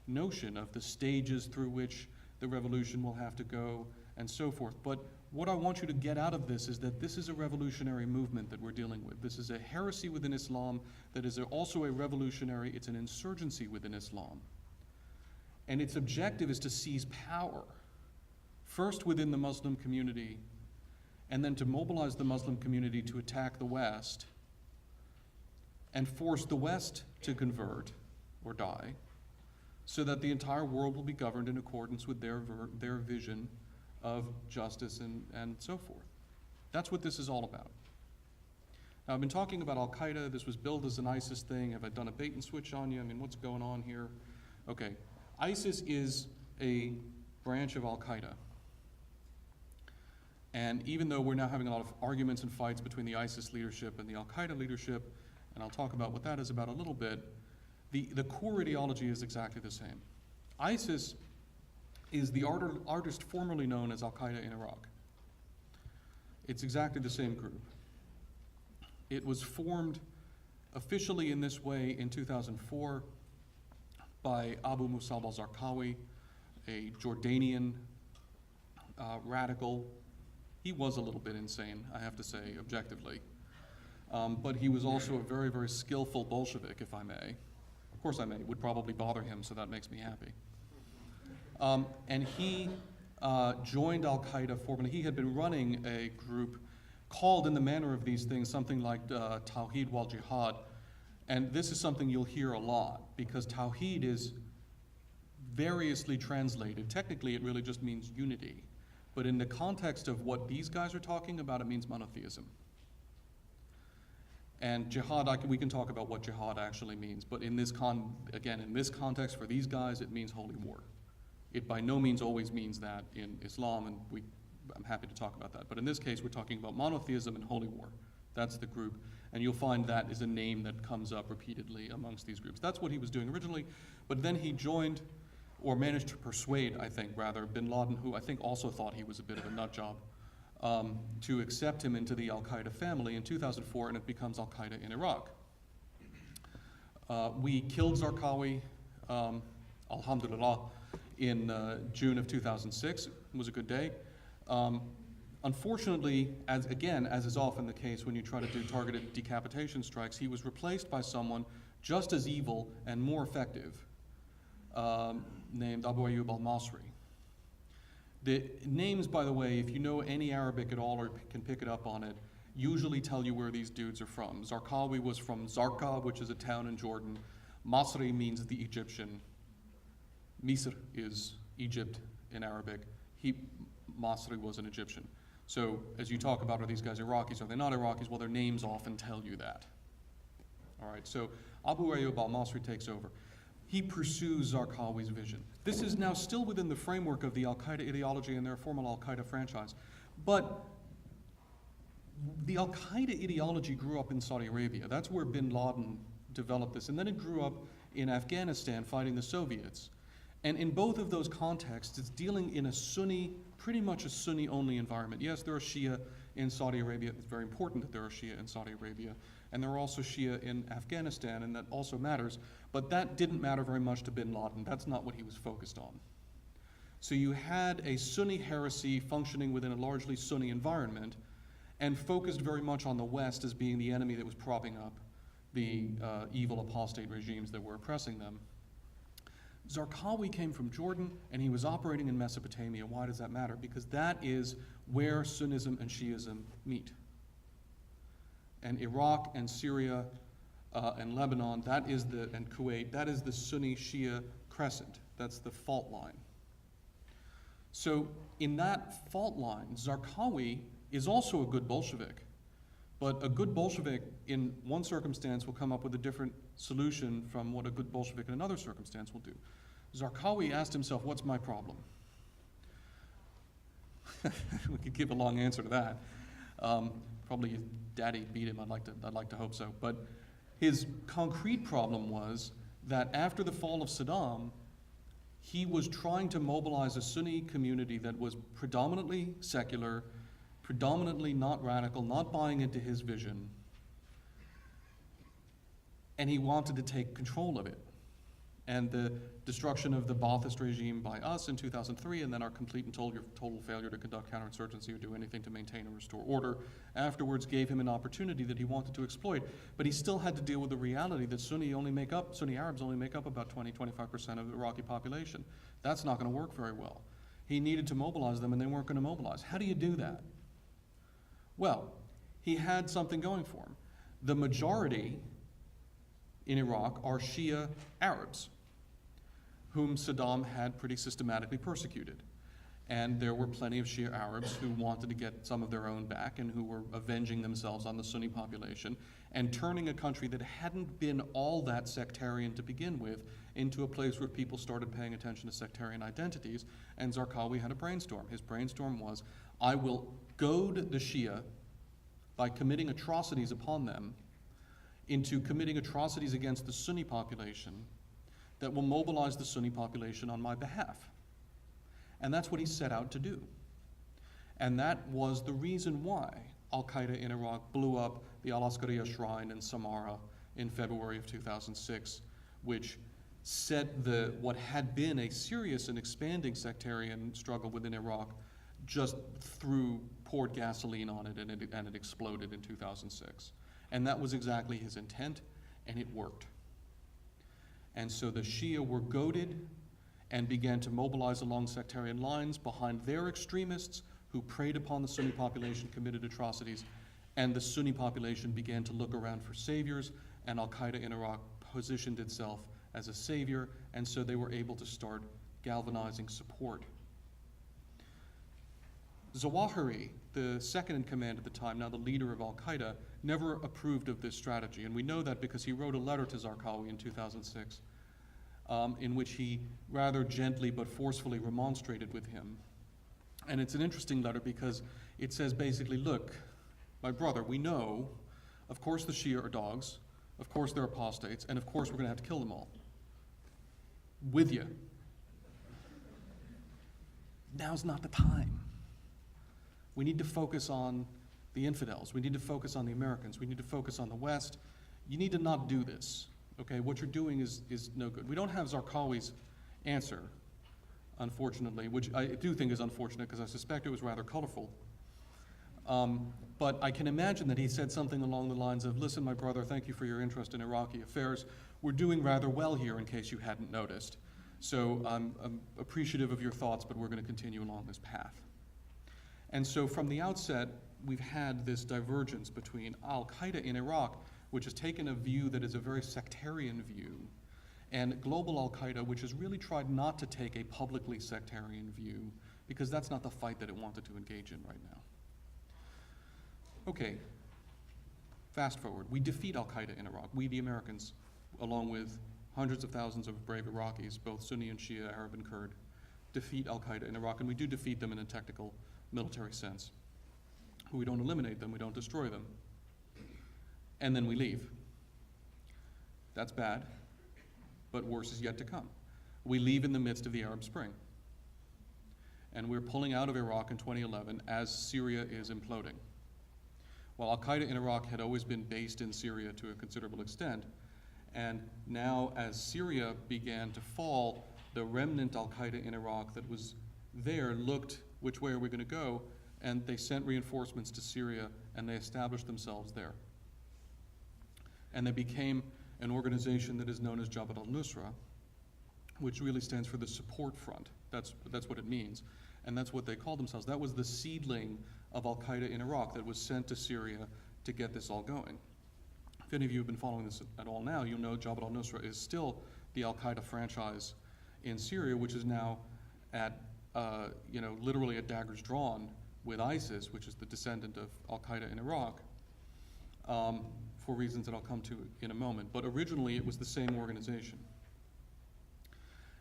notion of the stages through which the revolution will have to go and so forth. But what I want you to get out of this is that this is a revolutionary movement that we're dealing with. This is a heresy within Islam that is also a revolutionary, it's an insurgency within Islam. And its objective is to seize power first within the Muslim community, and then to mobilize the Muslim community to attack the West and force the West to convert or die, so that the entire world will be governed in accordance with their vision of justice and so forth. That's what this is all about. Now, I've been talking about Al-Qaeda. This was billed as an ISIS thing. Have I done a bait and switch on you? I mean, what's going on here? Okay, ISIS is a branch of Al-Qaeda. And even though we're now having a lot of arguments and fights between the ISIS leadership and the Al-Qaeda leadership, and I'll talk about what that is about a little bit, the core ideology is exactly the same. ISIS is the artist formerly known as Al-Qaeda in Iraq. It's exactly the same group. It was formed officially in this way in 2004 by Abu Musab al-Zarqawi, a Jordanian radical. He was a little bit insane, I have to say, objectively. But he was also a very, very skillful Bolshevik, if I may. Of course I may. It would probably bother him, so that makes me happy. And he joined Al-Qaeda formally. He had been running a group called, in the manner of these things, something like Tawheed wal Jihad. And this is something you'll hear a lot, because Tawheed is variously translated. Technically, it really just means unity. But in the context of what these guys are talking about, it means monotheism. And jihad, we can talk about what jihad actually means, but in this in this context for these guys, it means holy war. It by no means always means that in Islam, and I'm happy to talk about that. But in this case, we're talking about monotheism and holy war. That's the group, and you'll find that is a name that comes up repeatedly amongst these groups. That's what he was doing originally, but then he joined, or managed to persuade, I think, rather, bin Laden, who I think also thought he was a bit of a nut job, to accept him into the Al-Qaeda family in 2004, and it becomes Al-Qaeda in Iraq. We killed Zarqawi, alhamdulillah, in June of 2006. It was a good day. Unfortunately, as is often the case when you try to do targeted decapitation strikes, he was replaced by someone just as evil and more effective, named Abu Ayyub al-Masri. The names, by the way, if you know any Arabic at all or can pick it up on it, usually tell you where these dudes are from. Zarqawi was from Zarqa, which is a town in Jordan. Masri means the Egyptian. Misr is Egypt in Arabic. Masri was an Egyptian. So as you talk about, are these guys Iraqis? Are they not Iraqis? Well, their names often tell you that. All right, so Abu Ayyub al-Masri takes over. He pursues Zarqawi's vision. This is now still within the framework of the Al-Qaeda ideology and their formal Al-Qaeda franchise. But the Al-Qaeda ideology grew up in Saudi Arabia. That's where bin Laden developed this. And then it grew up in Afghanistan fighting the Soviets. And in both of those contexts, it's dealing in a Sunni, pretty much a Sunni-only environment. Yes, there are Shia in Saudi Arabia. It's very important that there are Shia in Saudi Arabia. And there are also Shia in Afghanistan, and that also matters. But that didn't matter very much to bin Laden. That's not what he was focused on. So you had a Sunni heresy functioning within a largely Sunni environment and focused very much on the West as being the enemy that was propping up the evil apostate regimes that were oppressing them. Zarqawi came from Jordan, and he was operating in Mesopotamia. Why does that matter? Because that is where Sunnism and Shiism meet. And Iraq and Syria and Lebanon, and Kuwait, that is the Sunni-Shia crescent. That's the fault line. So in that fault line, Zarqawi is also a good Bolshevik. But a good Bolshevik in one circumstance will come up with a different solution from what a good Bolshevik in another circumstance will do. Zarqawi asked himself, what's my problem? We could give a long answer to that. Probably his daddy beat him, I'd like to hope so. But his concrete problem was that after the fall of Saddam, he was trying to mobilize a Sunni community that was predominantly secular, predominantly not radical, not buying into his vision, and he wanted to take control of it. And the destruction of the Ba'athist regime by us in 2003, and then our complete and total failure to conduct counterinsurgency or do anything to maintain or restore order afterwards gave him an opportunity that he wanted to exploit. But he still had to deal with the reality that Sunni Arabs only make up about 20-25% of the Iraqi population. That's not going to work very well. he needed to mobilize them and they weren't going to mobilize. How do you do that? Well, he had something going for him. The majority in Iraq are Shia Arabs, whom Saddam had pretty systematically persecuted. And there were plenty of Shia Arabs who wanted to get some of their own back and who were avenging themselves on the Sunni population and turning a country that hadn't been all that sectarian to begin with into a place where people started paying attention to sectarian identities. And Zarqawi had a brainstorm. His brainstorm was, I will goad the Shia by committing atrocities upon them into committing atrocities against the Sunni population that will mobilize the Sunni population on my behalf. And that's what he set out to do. And that was the reason why Al-Qaeda in Iraq blew up the Al-Askariya shrine in Samarra in February of 2006, which set what had been a serious and expanding sectarian struggle within Iraq just poured gasoline on it, and it exploded in 2006. And that was exactly his intent, and it worked. And so the Shia were goaded and began to mobilize along sectarian lines behind their extremists who preyed upon the Sunni population, committed atrocities, and the Sunni population began to look around for saviors, and Al-Qaeda in Iraq positioned itself as a savior, and so they were able to start galvanizing support. Zawahiri, the second in command at the time, now the leader of Al-Qaeda, never approved of this strategy, and we know that because he wrote a letter to Zarqawi in 2006 in which he rather gently but forcefully remonstrated with him. And it's an interesting letter because it says basically, look, my brother, we know, of course the Shia are dogs, of course they're apostates, and of course we're going to have to kill them all. With you. Now's not the time. We need to focus on the infidels. We need to focus on the Americans. We need to focus on the West. You need to not do this. Okay, what you're doing is no good. We don't have Zarqawi's answer, unfortunately, which I do think is unfortunate because I suspect it was rather colorful. But I can imagine that he said something along the lines of, listen, my brother, thank you for your interest in Iraqi affairs. We're doing rather well here in case you hadn't noticed. So I'm appreciative of your thoughts, but we're going to continue along this path. And so from the outset, we've had this divergence between Al-Qaeda in Iraq, which has taken a view that is a very sectarian view, and global Al-Qaeda, which has really tried not to take a publicly sectarian view, because that's not the fight that it wanted to engage in right now. Okay, fast forward. We defeat Al-Qaeda in Iraq. We, the Americans, along with hundreds of thousands of brave Iraqis, both Sunni and Shia, Arab and Kurd, defeat Al-Qaeda in Iraq, and we do defeat them in a technical military sense. We don't eliminate them, we don't destroy them. And then we leave. That's bad, but worse is yet to come. We leave in the midst of the Arab Spring. And we're pulling out of Iraq in 2011 as Syria is imploding. While Al-Qaeda in Iraq had always been based in Syria to a considerable extent, and now as Syria began to fall, the remnant Al-Qaeda in Iraq that was there looked, which way are we going to go? And they sent reinforcements to Syria, and they established themselves there. And they became an organization that is known as Jabhat al-Nusra, which really stands for the support front. That's what it means. And that's what they called themselves. That was the seedling of Al-Qaeda in Iraq that was sent to Syria to get this all going. If any of you have been following this at all now, you'll know Jabhat al-Nusra is still the Al-Qaeda franchise in Syria, which is now at, literally at daggers drawn with ISIS, which is the descendant of Al-Qaeda in Iraq, for reasons that I'll come to in a moment. But originally, it was the same organization.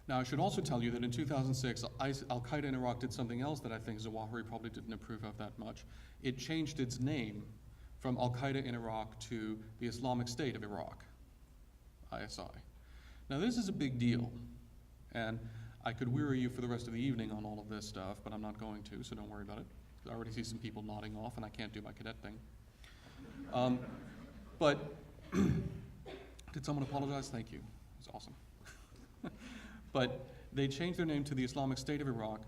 Now, I should also tell you that in 2006, Al-Qaeda in Iraq did something else that I think Zawahiri probably didn't approve of that much. It changed its name from Al-Qaeda in Iraq to the Islamic State of Iraq, ISI. Now, this is a big deal, and I could weary you for the rest of the evening on all of this stuff, but I'm not going to, so don't worry about it. I already see some people nodding off, and I can't do my cadet thing. But did someone apologize? Thank you. It was awesome. But they changed their name to the Islamic State of Iraq,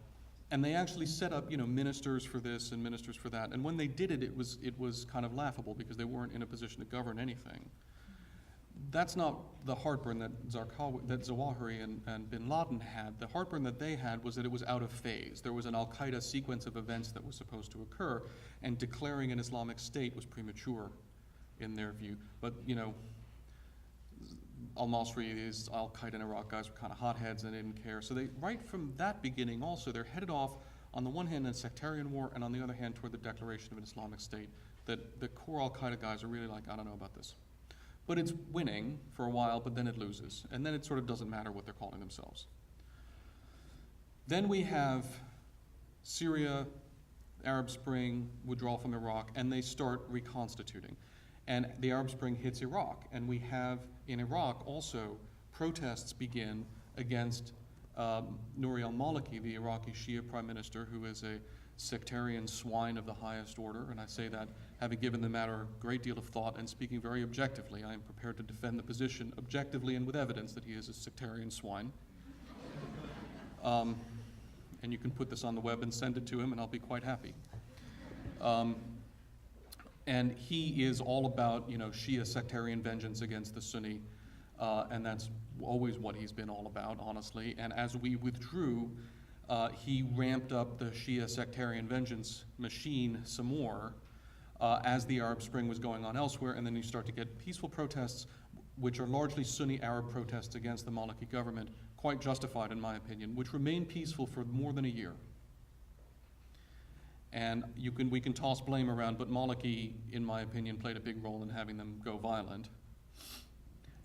and they actually set up, ministers for this and ministers for that. And when they did it, it was kind of laughable because they weren't in a position to govern anything. that's not the heartburn that Zawahiri and bin Laden had. The heartburn that they had was that it was out of phase. There was an al-Qaeda sequence of events that was supposed to occur, and declaring an Islamic State was premature in their view. But, you know, al-Masri, these al-Qaeda in Iraq guys were kind of hotheads and they didn't care. So they, right from that beginning also, they're headed off on the one hand in a sectarian war and on the other hand toward the declaration of an Islamic State. That the core al-Qaeda guys are really like, I don't know about this. But it's winning for a while, but then it loses. And then it sort of doesn't matter what they're calling themselves. Then we have Syria, Arab Spring, withdrawal from Iraq, and they start reconstituting. And the Arab Spring hits Iraq, and we have in Iraq also protests begin against Nouri al-Maliki, the Iraqi Shia prime minister, who is a sectarian swine of the highest order, and I say that having given the matter a great deal of thought and speaking very objectively. I am prepared to defend the position objectively and with evidence that he is a sectarian swine. And you can put this on the web and send it to him, and I'll be quite happy. And he is all about, you know, Shia sectarian vengeance against the Sunni, and that's always what he's been all about, honestly. And as we withdrew, he ramped up the Shia sectarian vengeance machine some more as the Arab Spring was going on elsewhere, and then you start to get peaceful protests, which are largely Sunni Arab protests against the Maliki government, quite justified in my opinion, which remained peaceful for more than a year. And we can toss blame around, but Maliki, in my opinion, played a big role in having them go violent.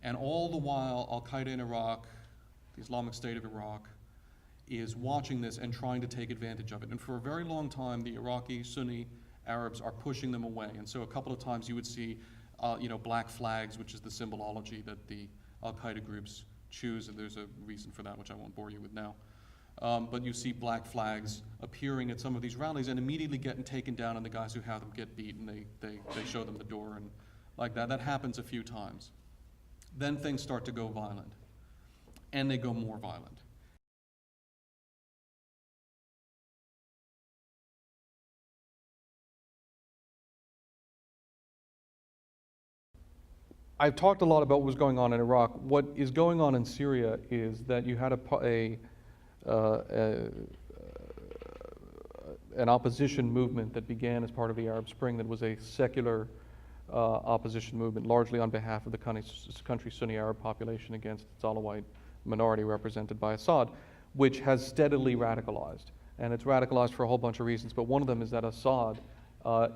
And all the while, al-Qaeda in Iraq, the Islamic State of Iraq, is watching this and trying to take advantage of it. And for a very long time, the Iraqi Sunni Arabs are pushing them away. And so a couple of times you would see, you know, black flags, which is the symbolology that the al-Qaeda groups choose, and there's a reason for that, which I won't bore you with now. But you see black flags appearing at some of these rallies and immediately getting taken down, and the guys who have them get beat, and they show them the door, and like that. That happens a few times. Then things start to go violent, and they go more violent. I've talked a lot about what was going on in Iraq. What is going on in Syria is that you had an opposition movement that began as part of the Arab Spring that was a secular opposition movement, largely on behalf of the country's Sunni Arab population against its Alawite minority represented by Assad, which has steadily radicalized. And it's radicalized for a whole bunch of reasons, but one of them is that Assad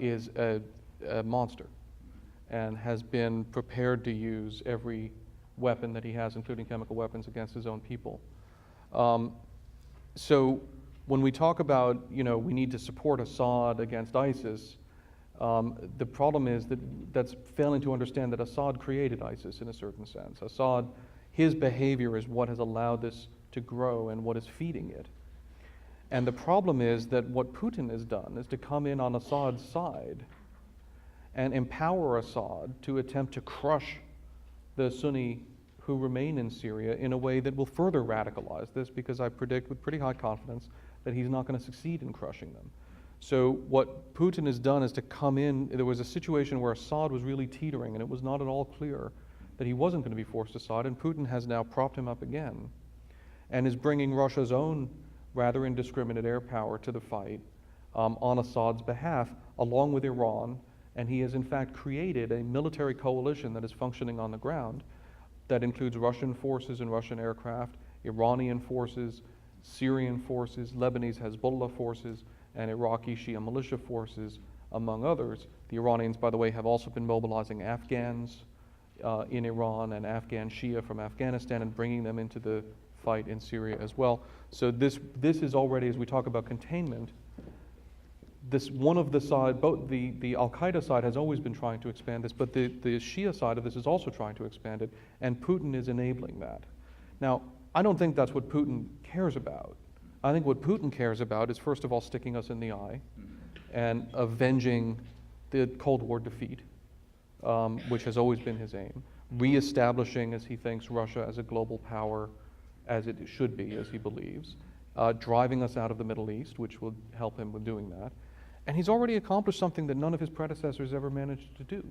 is a monster and has been prepared to use every weapon that he has, including chemical weapons, against his own people. So when we talk about, you know, we need to support Assad against ISIS, the problem is that that's failing to understand that Assad created ISIS in a certain sense. Assad, his behavior is what has allowed this to grow and what is feeding it. And the problem is that what Putin has done is to come in on Assad's side and empower Assad to attempt to crush the Sunni who remain in Syria in a way that will further radicalize this, because I predict with pretty high confidence that he's not going to succeed in crushing them. So what Putin has done is to come in. There was a situation where Assad was really teetering, and it was not at all clear that he wasn't going to be forced aside, and Putin has now propped him up again and is bringing Russia's own rather indiscriminate air power to the fight on Assad's behalf, along with Iran. And he has in fact created a military coalition that is functioning on the ground that includes Russian forces and Russian aircraft, Iranian forces, Syrian forces, Lebanese Hezbollah forces, and Iraqi Shia militia forces, among others. The Iranians, by the way, have also been mobilizing Afghans in Iran and Afghan Shia from Afghanistan and bringing them into the fight in Syria as well. So this is already, as we talk about containment, this one of the side, both the al-Qaeda side has always been trying to expand this, but the Shia side of this is also trying to expand it, and Putin is enabling that. Now, I don't think that's what Putin cares about. I think what Putin cares about is, first of all, sticking us in the eye and avenging the Cold War defeat, which has always been his aim, reestablishing, as he thinks, Russia as a global power, as it should be, as he believes, driving us out of the Middle East, which will help him with doing that. And he's already accomplished something that none of his predecessors ever managed to do.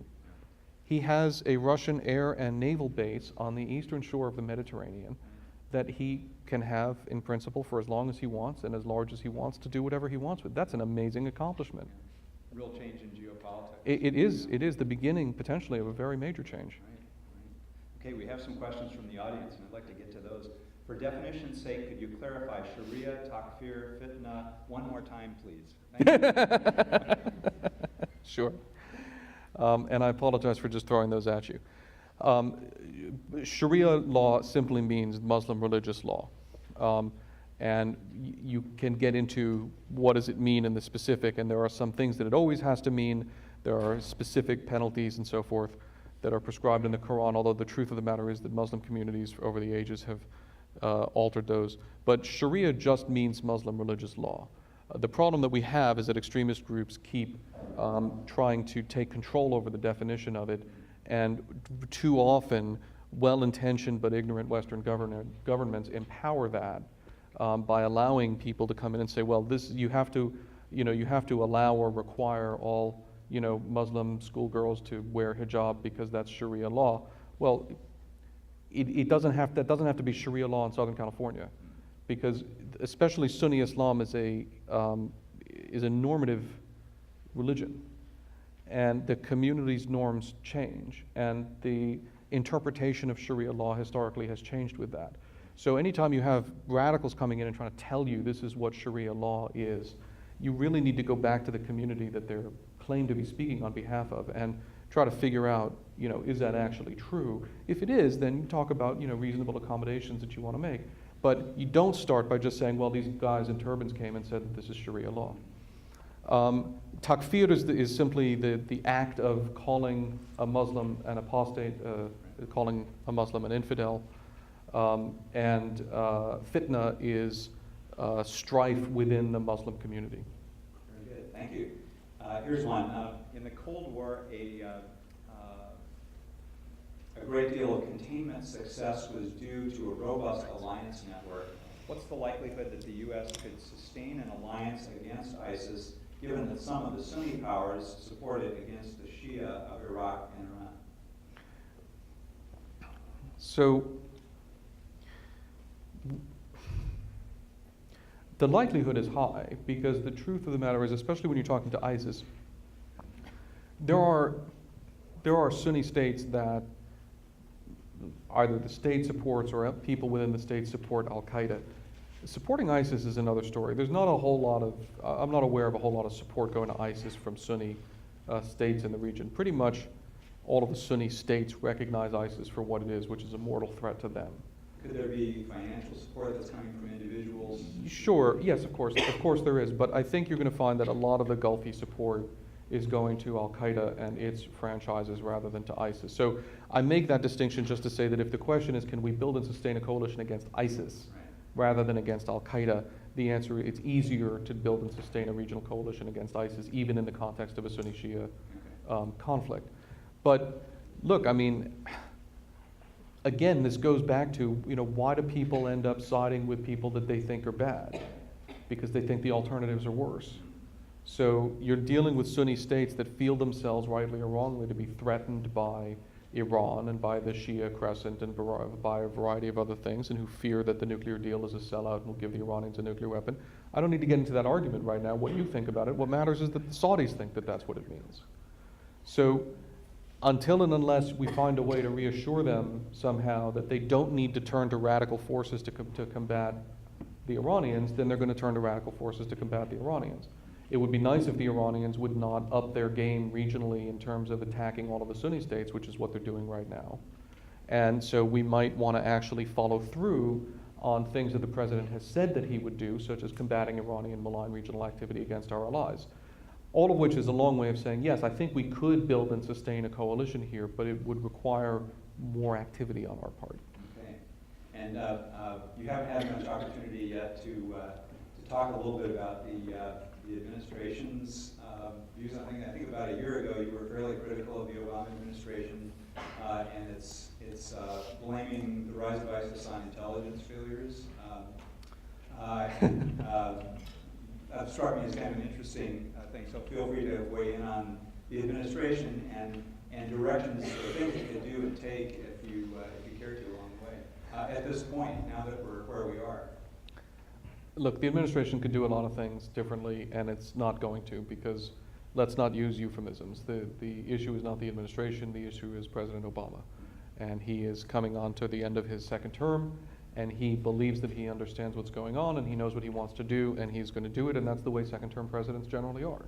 He has a Russian air and naval base on the eastern shore of the Mediterranean that he can have, in principle, for as long as he wants and as large as he wants to do whatever he wants with. That's an amazing accomplishment. Real change in geopolitics. It is the beginning, potentially, of a very major change. Right. Okay, we have some questions from the audience, and I'd like to get to those. For definition's sake, could you clarify Sharia, takfir, fitna one more time, please? Thank you. Sure. And I apologize for just throwing those at you. Sharia law simply means Muslim religious law. And you can get into what does it mean in the specific, and there are some things that it always has to mean. There are specific penalties and so forth that are prescribed in the Quran, although the truth of the matter is that Muslim communities over the ages have altered those. But Sharia just means Muslim religious law. The problem that we have is that extremist groups keep trying to take control over the definition of it, and too often well-intentioned but ignorant Western governments empower that by allowing people to come in and say, well, this you have to allow or require all Muslim schoolgirls to wear hijab because that's Sharia law. Well, that doesn't have to be Sharia law in Southern California, because especially Sunni Islam is a normative religion, and the community's norms change, and the interpretation of Sharia law historically has changed with that. So anytime you have radicals coming in and trying to tell you this is what Sharia law is, you really need to go back to the community that they're claimed to be speaking on behalf of and try to figure out, is that actually true? If it is, then you talk about, reasonable accommodations that you want to make. But you don't start by just saying, well, these guys in turbans came and said that this is Sharia law. Takfir is simply the act of calling a Muslim an apostate, calling a Muslim an infidel. And fitna is strife within the Muslim community. Very good, thank you. Here's one. In the Cold War, a great deal of containment success was due to a robust alliance network. What's the likelihood that the U.S. could sustain an alliance against ISIS, given that some of the Sunni powers support it against the Shia of Iraq and Iran? So, the likelihood is high, because the truth of the matter is, especially when you're talking to ISIS, there are Sunni states that either the state supports or people within the state support Al-Qaeda. Supporting ISIS is another story. There's not a whole lot of, I'm not aware of a whole lot of support going to ISIS from Sunni states in the region. Pretty much all of the Sunni states recognize ISIS for what it is, which is a mortal threat to them. Could there be financial support that's coming from individuals? Sure, yes, of course there is. But I think you're going to find that a lot of the Gulfi support is going to Al-Qaeda and its franchises rather than to ISIS. So I make that distinction just to say that if the question is, can we build and sustain a coalition against ISIS rather than against Al-Qaeda, the answer, it's easier to build and sustain a regional coalition against ISIS, even in the context of a Sunni-Shia conflict. But look, I mean, again, this goes back to, why do people end up siding with people that they think are bad? Because they think the alternatives are worse. So you're dealing with Sunni states that feel themselves, rightly or wrongly, to be threatened by Iran and by the Shia crescent and by a variety of other things, and who fear that the nuclear deal is a sellout and will give the Iranians a nuclear weapon. I don't need to get into that argument right now, what you think about it. What matters is that the Saudis think that that's what it means. So until and unless we find a way to reassure them somehow that they don't need to turn to radical forces to combat the Iranians, then they're going to turn to radical forces to combat the Iranians. It would be nice if the Iranians would not up their game regionally in terms of attacking all of the Sunni states, which is what they're doing right now. And so we might want to actually follow through on things that the president has said that he would do, such as combating Iranian malign regional activity against our allies. All of which is a long way of saying, yes, I think we could build and sustain a coalition here, but it would require more activity on our part. Okay. And you haven't had much opportunity yet to talk a little bit about the administration's views. I think about a year ago you were fairly critical of the Obama administration, and it's blaming the rise of ISIS on intelligence failures. That struck me as kind of an interesting thing, so feel free to weigh in on the administration and directions for things you could do and take if you care to along the way. At this point, now that we're where we are. Look, the administration could do a lot of things differently, and it's not going to, because let's not use euphemisms. The issue is not the administration, the issue is President Obama. And he is coming on to the end of his second term, and he believes that he understands what's going on, and he knows what he wants to do, and he's going to do it, and that's the way second-term presidents generally are.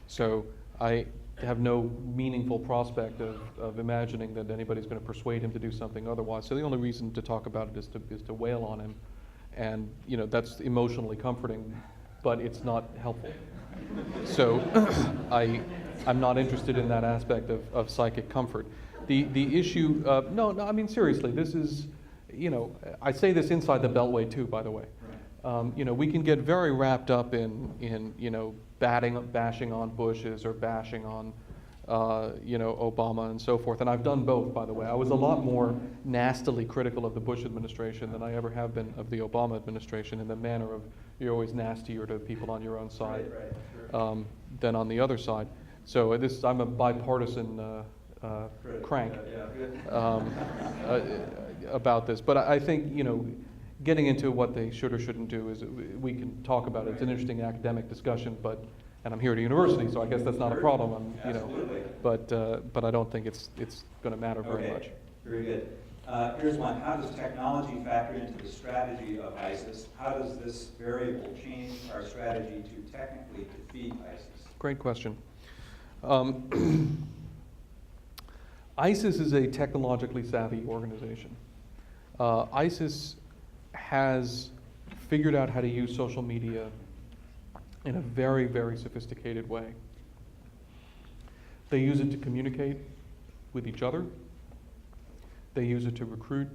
So I have no meaningful prospect of imagining that anybody's going to persuade him to do something otherwise. So the only reason to talk about it is to wail on him. And that's emotionally comforting, but it's not helpful. So I'm not interested in that aspect of psychic comfort. The issue, no, I mean, seriously, this is, I say this inside the Beltway too, by the way. We can get very wrapped up in bashing on Bushes or bashing on, Obama and so forth. And I've done both, by the way. I was a lot more nastily critical of the Bush administration than I ever have been of the Obama administration, in the manner of you're always nastier to people on your own side than on the other side. So I'm a bipartisan crank about this. But I think, getting into what they should or shouldn't do is, we can talk about it. It's an interesting academic discussion, and I'm here at a university, so I guess that's not a problem. But I don't think it's going to matter very much. Very good. Here's one. How does technology factor into the strategy of ISIS? How does this variable change our strategy to technically defeat ISIS? Great question. ISIS is a technologically savvy organization. ISIS has figured out how to use social media in a very, very sophisticated way. They use it to communicate with each other. They use it to recruit.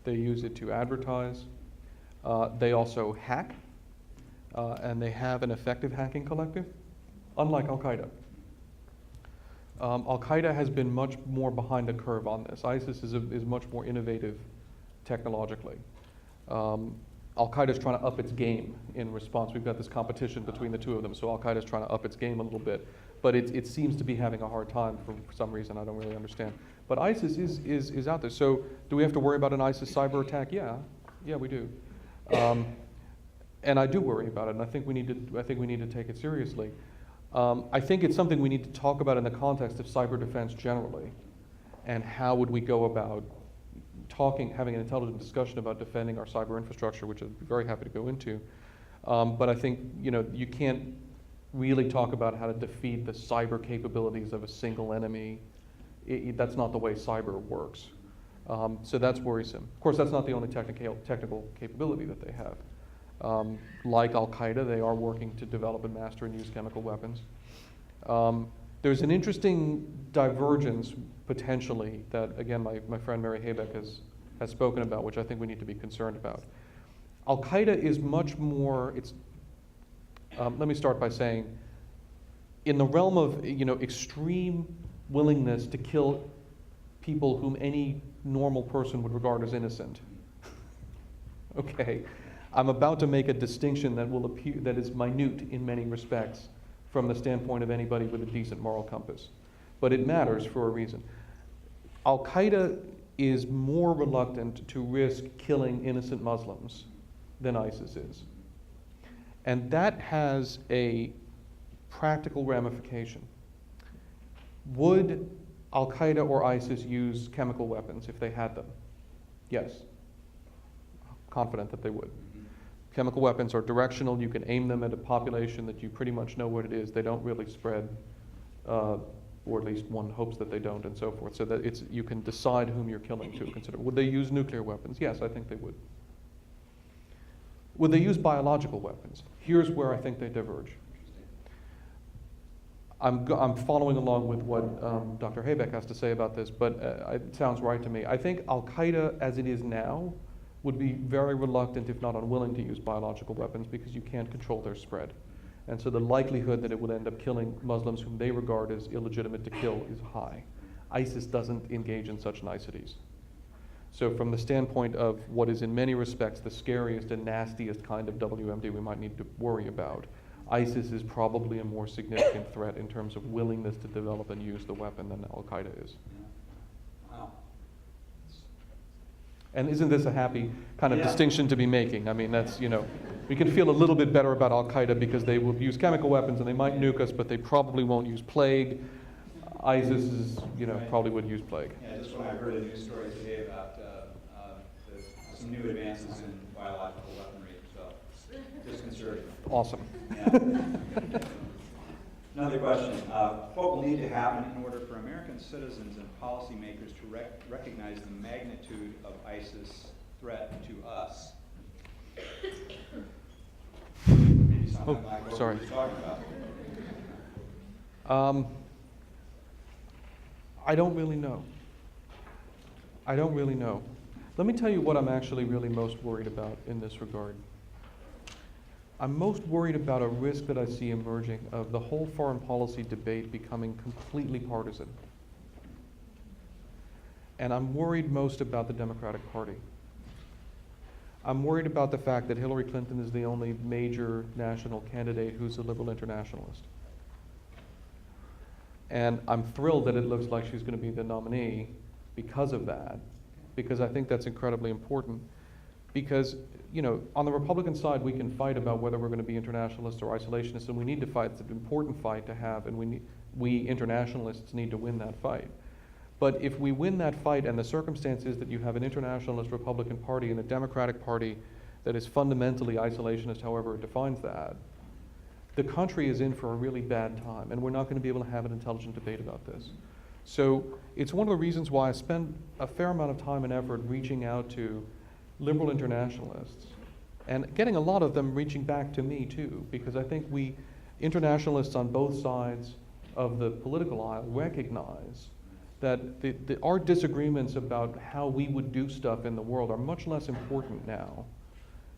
They use it to advertise. They also hack, and they have an effective hacking collective, unlike Al-Qaeda. Al-Qaeda has been much more behind the curve on this. ISIS is much more innovative technologically. Al-Qaeda is trying to up its game in response. We've got this competition between the two of them, so Al-Qaeda is trying to up its game a little bit. But it seems to be having a hard time for some reason I don't really understand. But ISIS is out there. So do we have to worry about an ISIS cyber attack? Yeah, we do. And I do worry about it, and I think we need to take it seriously. I think it's something we need to talk about in the context of cyber defense generally, and how would we go about having an intelligent discussion about defending our cyber infrastructure, which I'd be very happy to go into. But I think you can't really talk about how to defeat the cyber capabilities of a single enemy. That's not the way cyber works. So that's worrisome. Of course, that's not the only technical capability that they have. Like Al-Qaeda, they are working to develop and master and use chemical weapons. There's an interesting divergence, potentially, that, again, my friend Mary Haybeck has spoken about, which I think we need to be concerned about. Al-Qaeda is much more, let me start by saying, in the realm of extreme willingness to kill people whom any normal person would regard as innocent. Okay, I'm about to make a distinction that will appear, that is minute in many respects from the standpoint of anybody with a decent moral compass. But it matters for a reason. Al-Qaeda is more reluctant to risk killing innocent Muslims than ISIS is. And that has a practical ramification. Would Al-Qaeda or ISIS use chemical weapons if they had them? Yes. Confident that they would. Chemical weapons are directional. You can aim them at a population that you pretty much know what it is. They don't really spread, or at least one hopes that they don't, and so forth. So that you can decide whom you're killing to consider. Would they use nuclear weapons? Yes, I think they would. Would they use biological weapons? Here's where I think they diverge. I'm following along with what Dr. Haybeck has to say about this, but it sounds right to me. I think Al-Qaeda, as it is now, would be very reluctant, if not unwilling, to use biological weapons because you can't control their spread. And so the likelihood that it would end up killing Muslims whom they regard as illegitimate to kill is high. ISIS doesn't engage in such niceties. So from the standpoint of what is in many respects the scariest and nastiest kind of WMD we might need to worry about, ISIS is probably a more significant threat in terms of willingness to develop and use the weapon than Al-Qaeda is. Yeah. Wow. And isn't this a happy kind of Yeah. distinction to be making? I mean, that's, we can feel a little bit better about Al-Qaeda because they will use chemical weapons and they might nuke us, but they probably won't use plague. ISIS is, Right. probably would use plague. Yeah, just when I heard a news story today about some new advances in biological weaponry, so disconcerting. Awesome. Yeah. Another question. What will need to happen in order for American citizens and policymakers to recognize the magnitude of ISIS threat to us? Maybe something like what sorry. we were talking about. I don't really know. I don't really know. Let me tell you what I'm actually really most worried about in this regard. I'm most worried about a risk that I see emerging of the whole foreign policy debate becoming completely partisan. And I'm worried most about the Democratic Party. I'm worried about the fact that Hillary Clinton is the only major national candidate who's a liberal internationalist. And I'm thrilled that it looks like she's going to be the nominee because of that, because I think that's incredibly important. Because, on the Republican side, we can fight about whether we're going to be internationalists or isolationists, and we need to fight. It's an important fight to have, and we internationalists need to win that fight. But if we win that fight, and the circumstance is that you have an internationalist Republican Party and a Democratic Party that is fundamentally isolationist, however it defines that, the country is in for a really bad time, and we're not going to be able to have an intelligent debate about this. So it's one of the reasons why I spend a fair amount of time and effort reaching out to liberal internationalists, and getting a lot of them reaching back to me too, because I think we, internationalists on both sides of the political aisle, recognize that our disagreements about how we would do stuff in the world are much less important now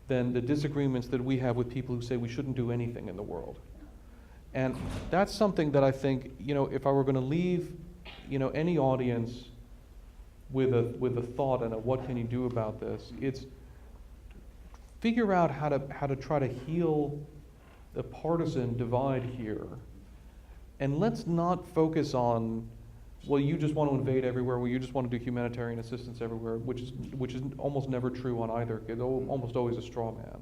than the disagreements that we have with people who say we shouldn't do anything in the world. And that's something that I think, if I were going to leave, any audience with a thought and a what can you do about this, it's figure out how to try to heal the partisan divide here. And let's not focus on, well, you just want to invade everywhere, well, you just want to do humanitarian assistance everywhere, which is almost never true on either. It's almost always a straw man.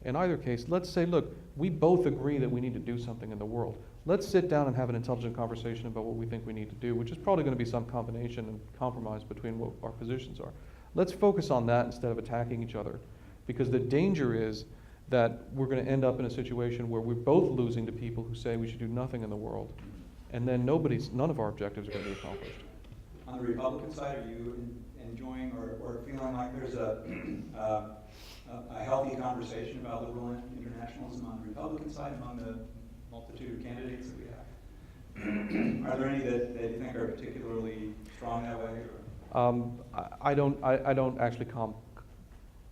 In either case, let's say, look, we both agree that we need to do something in the world. Let's sit down and have an intelligent conversation about what we think we need to do, which is probably going to be some combination and compromise between what our positions are. Let's focus on that instead of attacking each other, because the danger is that we're going to end up in a situation where we're both losing to people who say we should do nothing in the world, and then none of our objectives are going to be accomplished. On the Republican side, are you enjoying or feeling like there's a healthy conversation about liberal internationalism on the Republican side among the multitude of candidates that we have? Are there any that you think are particularly strong that way? Or? I don't actually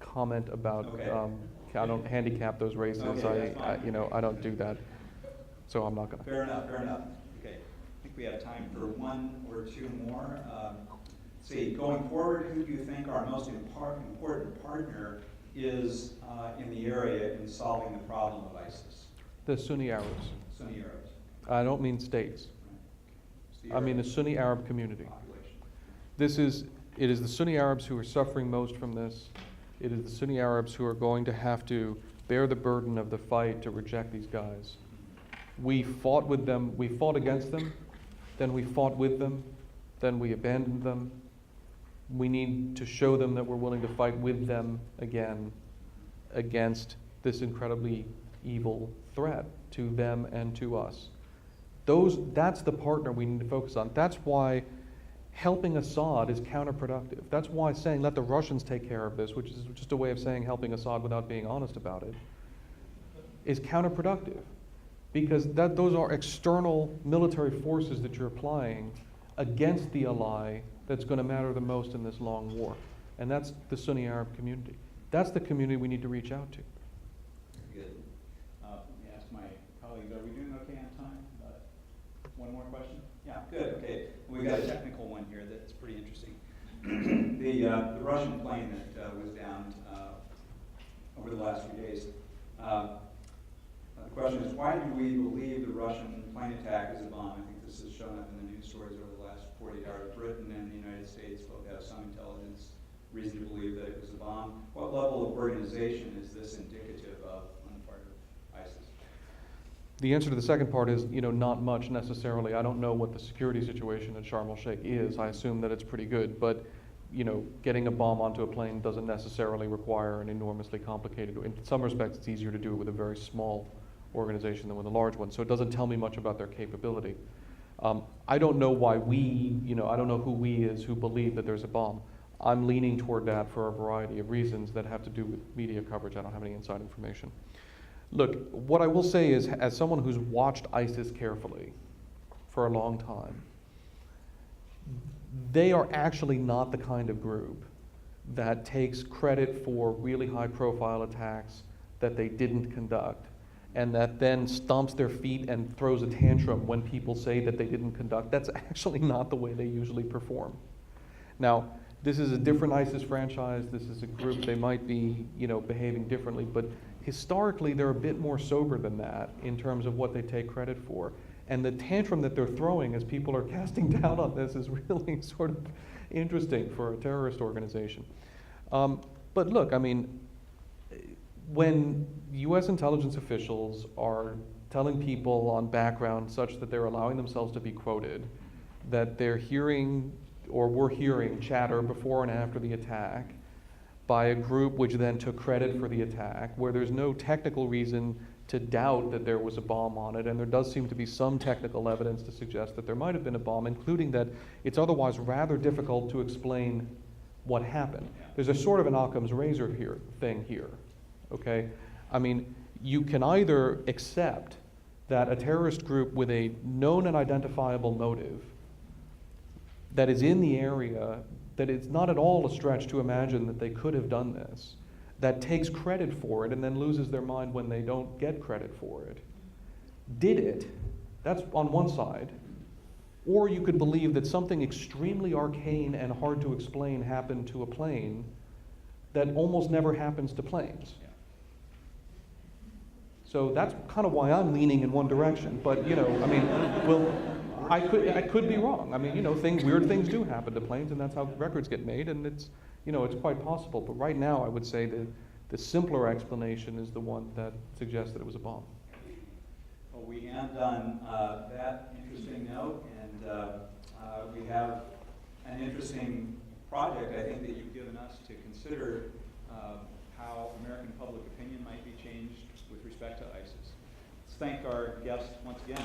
comment about. Okay. I don't handicap those races. Okay, I don't do that. So I'm not going to. Fair enough. Okay. I think we have time for one or two more. Let's see, going forward, who do you think our most important partner is in the area in solving the problem of ISIS? The Sunni Arabs. Sunni Arabs. I don't mean states. Right. I mean the Sunni Arab community. Population. It is the Sunni Arabs who are suffering most from this. It is the Sunni Arabs who are going to have to bear the burden of the fight to reject these guys. We fought with them, we fought against them, then we fought with them, then we abandoned them. We need to show them that we're willing to fight with them again against this incredibly evil threat to them and to us. That's the partner we need to focus on. That's why helping Assad is counterproductive. That's why saying let the Russians take care of this, which is just a way of saying helping Assad without being honest about it, is counterproductive. Because those are external military forces that you're applying against the ally that's going to matter the most in this long war. And that's the Sunni Arab community. That's the community we need to reach out to. Good. Let me ask my colleagues, are we doing okay on time? One more question? Yeah, good, okay. We've got a technical one here that's pretty interesting. The Russian plane that was down over the last few days, The question is, why do we believe the Russian plane attack is a bomb? I think this has shown up in the news stories over the last 48 hours. Britain and the United States both have some intelligence reason to believe that it was a bomb. What level of organization is this indicative of on the part of ISIS? The answer to the second part is, not much necessarily. I don't know what the security situation at Sharm el-Sheikh is. I assume that it's pretty good, but getting a bomb onto a plane doesn't necessarily require an enormously complicated. In some respects, it's easier to do it with a very small organization than with a large one. So it doesn't tell me much about their capability. I don't know why I don't know who we is who believe that there's a bomb. I'm leaning toward that for a variety of reasons that have to do with media coverage. I don't have any inside information. Look, what I will say is, as someone who's watched ISIS carefully for a long time, they are actually not the kind of group that takes credit for really high-profile attacks that they didn't conduct, and that then stomps their feet and throws a tantrum when people say that they didn't conduct. That's actually not the way they usually perform. Now, this is a different ISIS franchise. This is a group, they might be, behaving differently, but historically they're a bit more sober than that in terms of what they take credit for. And the tantrum that they're throwing as people are casting doubt on this is really sort of interesting for a terrorist organization. But look, when U.S. intelligence officials are telling people on background such that they're allowing themselves to be quoted, that they're hearing or were hearing chatter before and after the attack by a group which then took credit for the attack, where there's no technical reason to doubt that there was a bomb on it, and there does seem to be some technical evidence to suggest that there might have been a bomb, including that it's otherwise rather difficult to explain what happened. There's a sort of an Occam's razor thing here, okay? You can either accept that a terrorist group with a known and identifiable motive that is in the area, that it's not at all a stretch to imagine that they could have done this, that takes credit for it and then loses their mind when they don't get credit for it, did it. That's on one side. Or you could believe that something extremely arcane and hard to explain happened to a plane that almost never happens to planes. So that's kind of why I'm leaning in one direction. But I could be wrong. Weird things do happen to planes, and that's how records get made, and it's quite possible. But right now, I would say that the simpler explanation is the one that suggests that it was a bomb. Well, we end on that interesting note, and we have an interesting project, I think, that you've given us to consider how American public opinion might be changed with respect to ISIS. Let's thank our guests once again.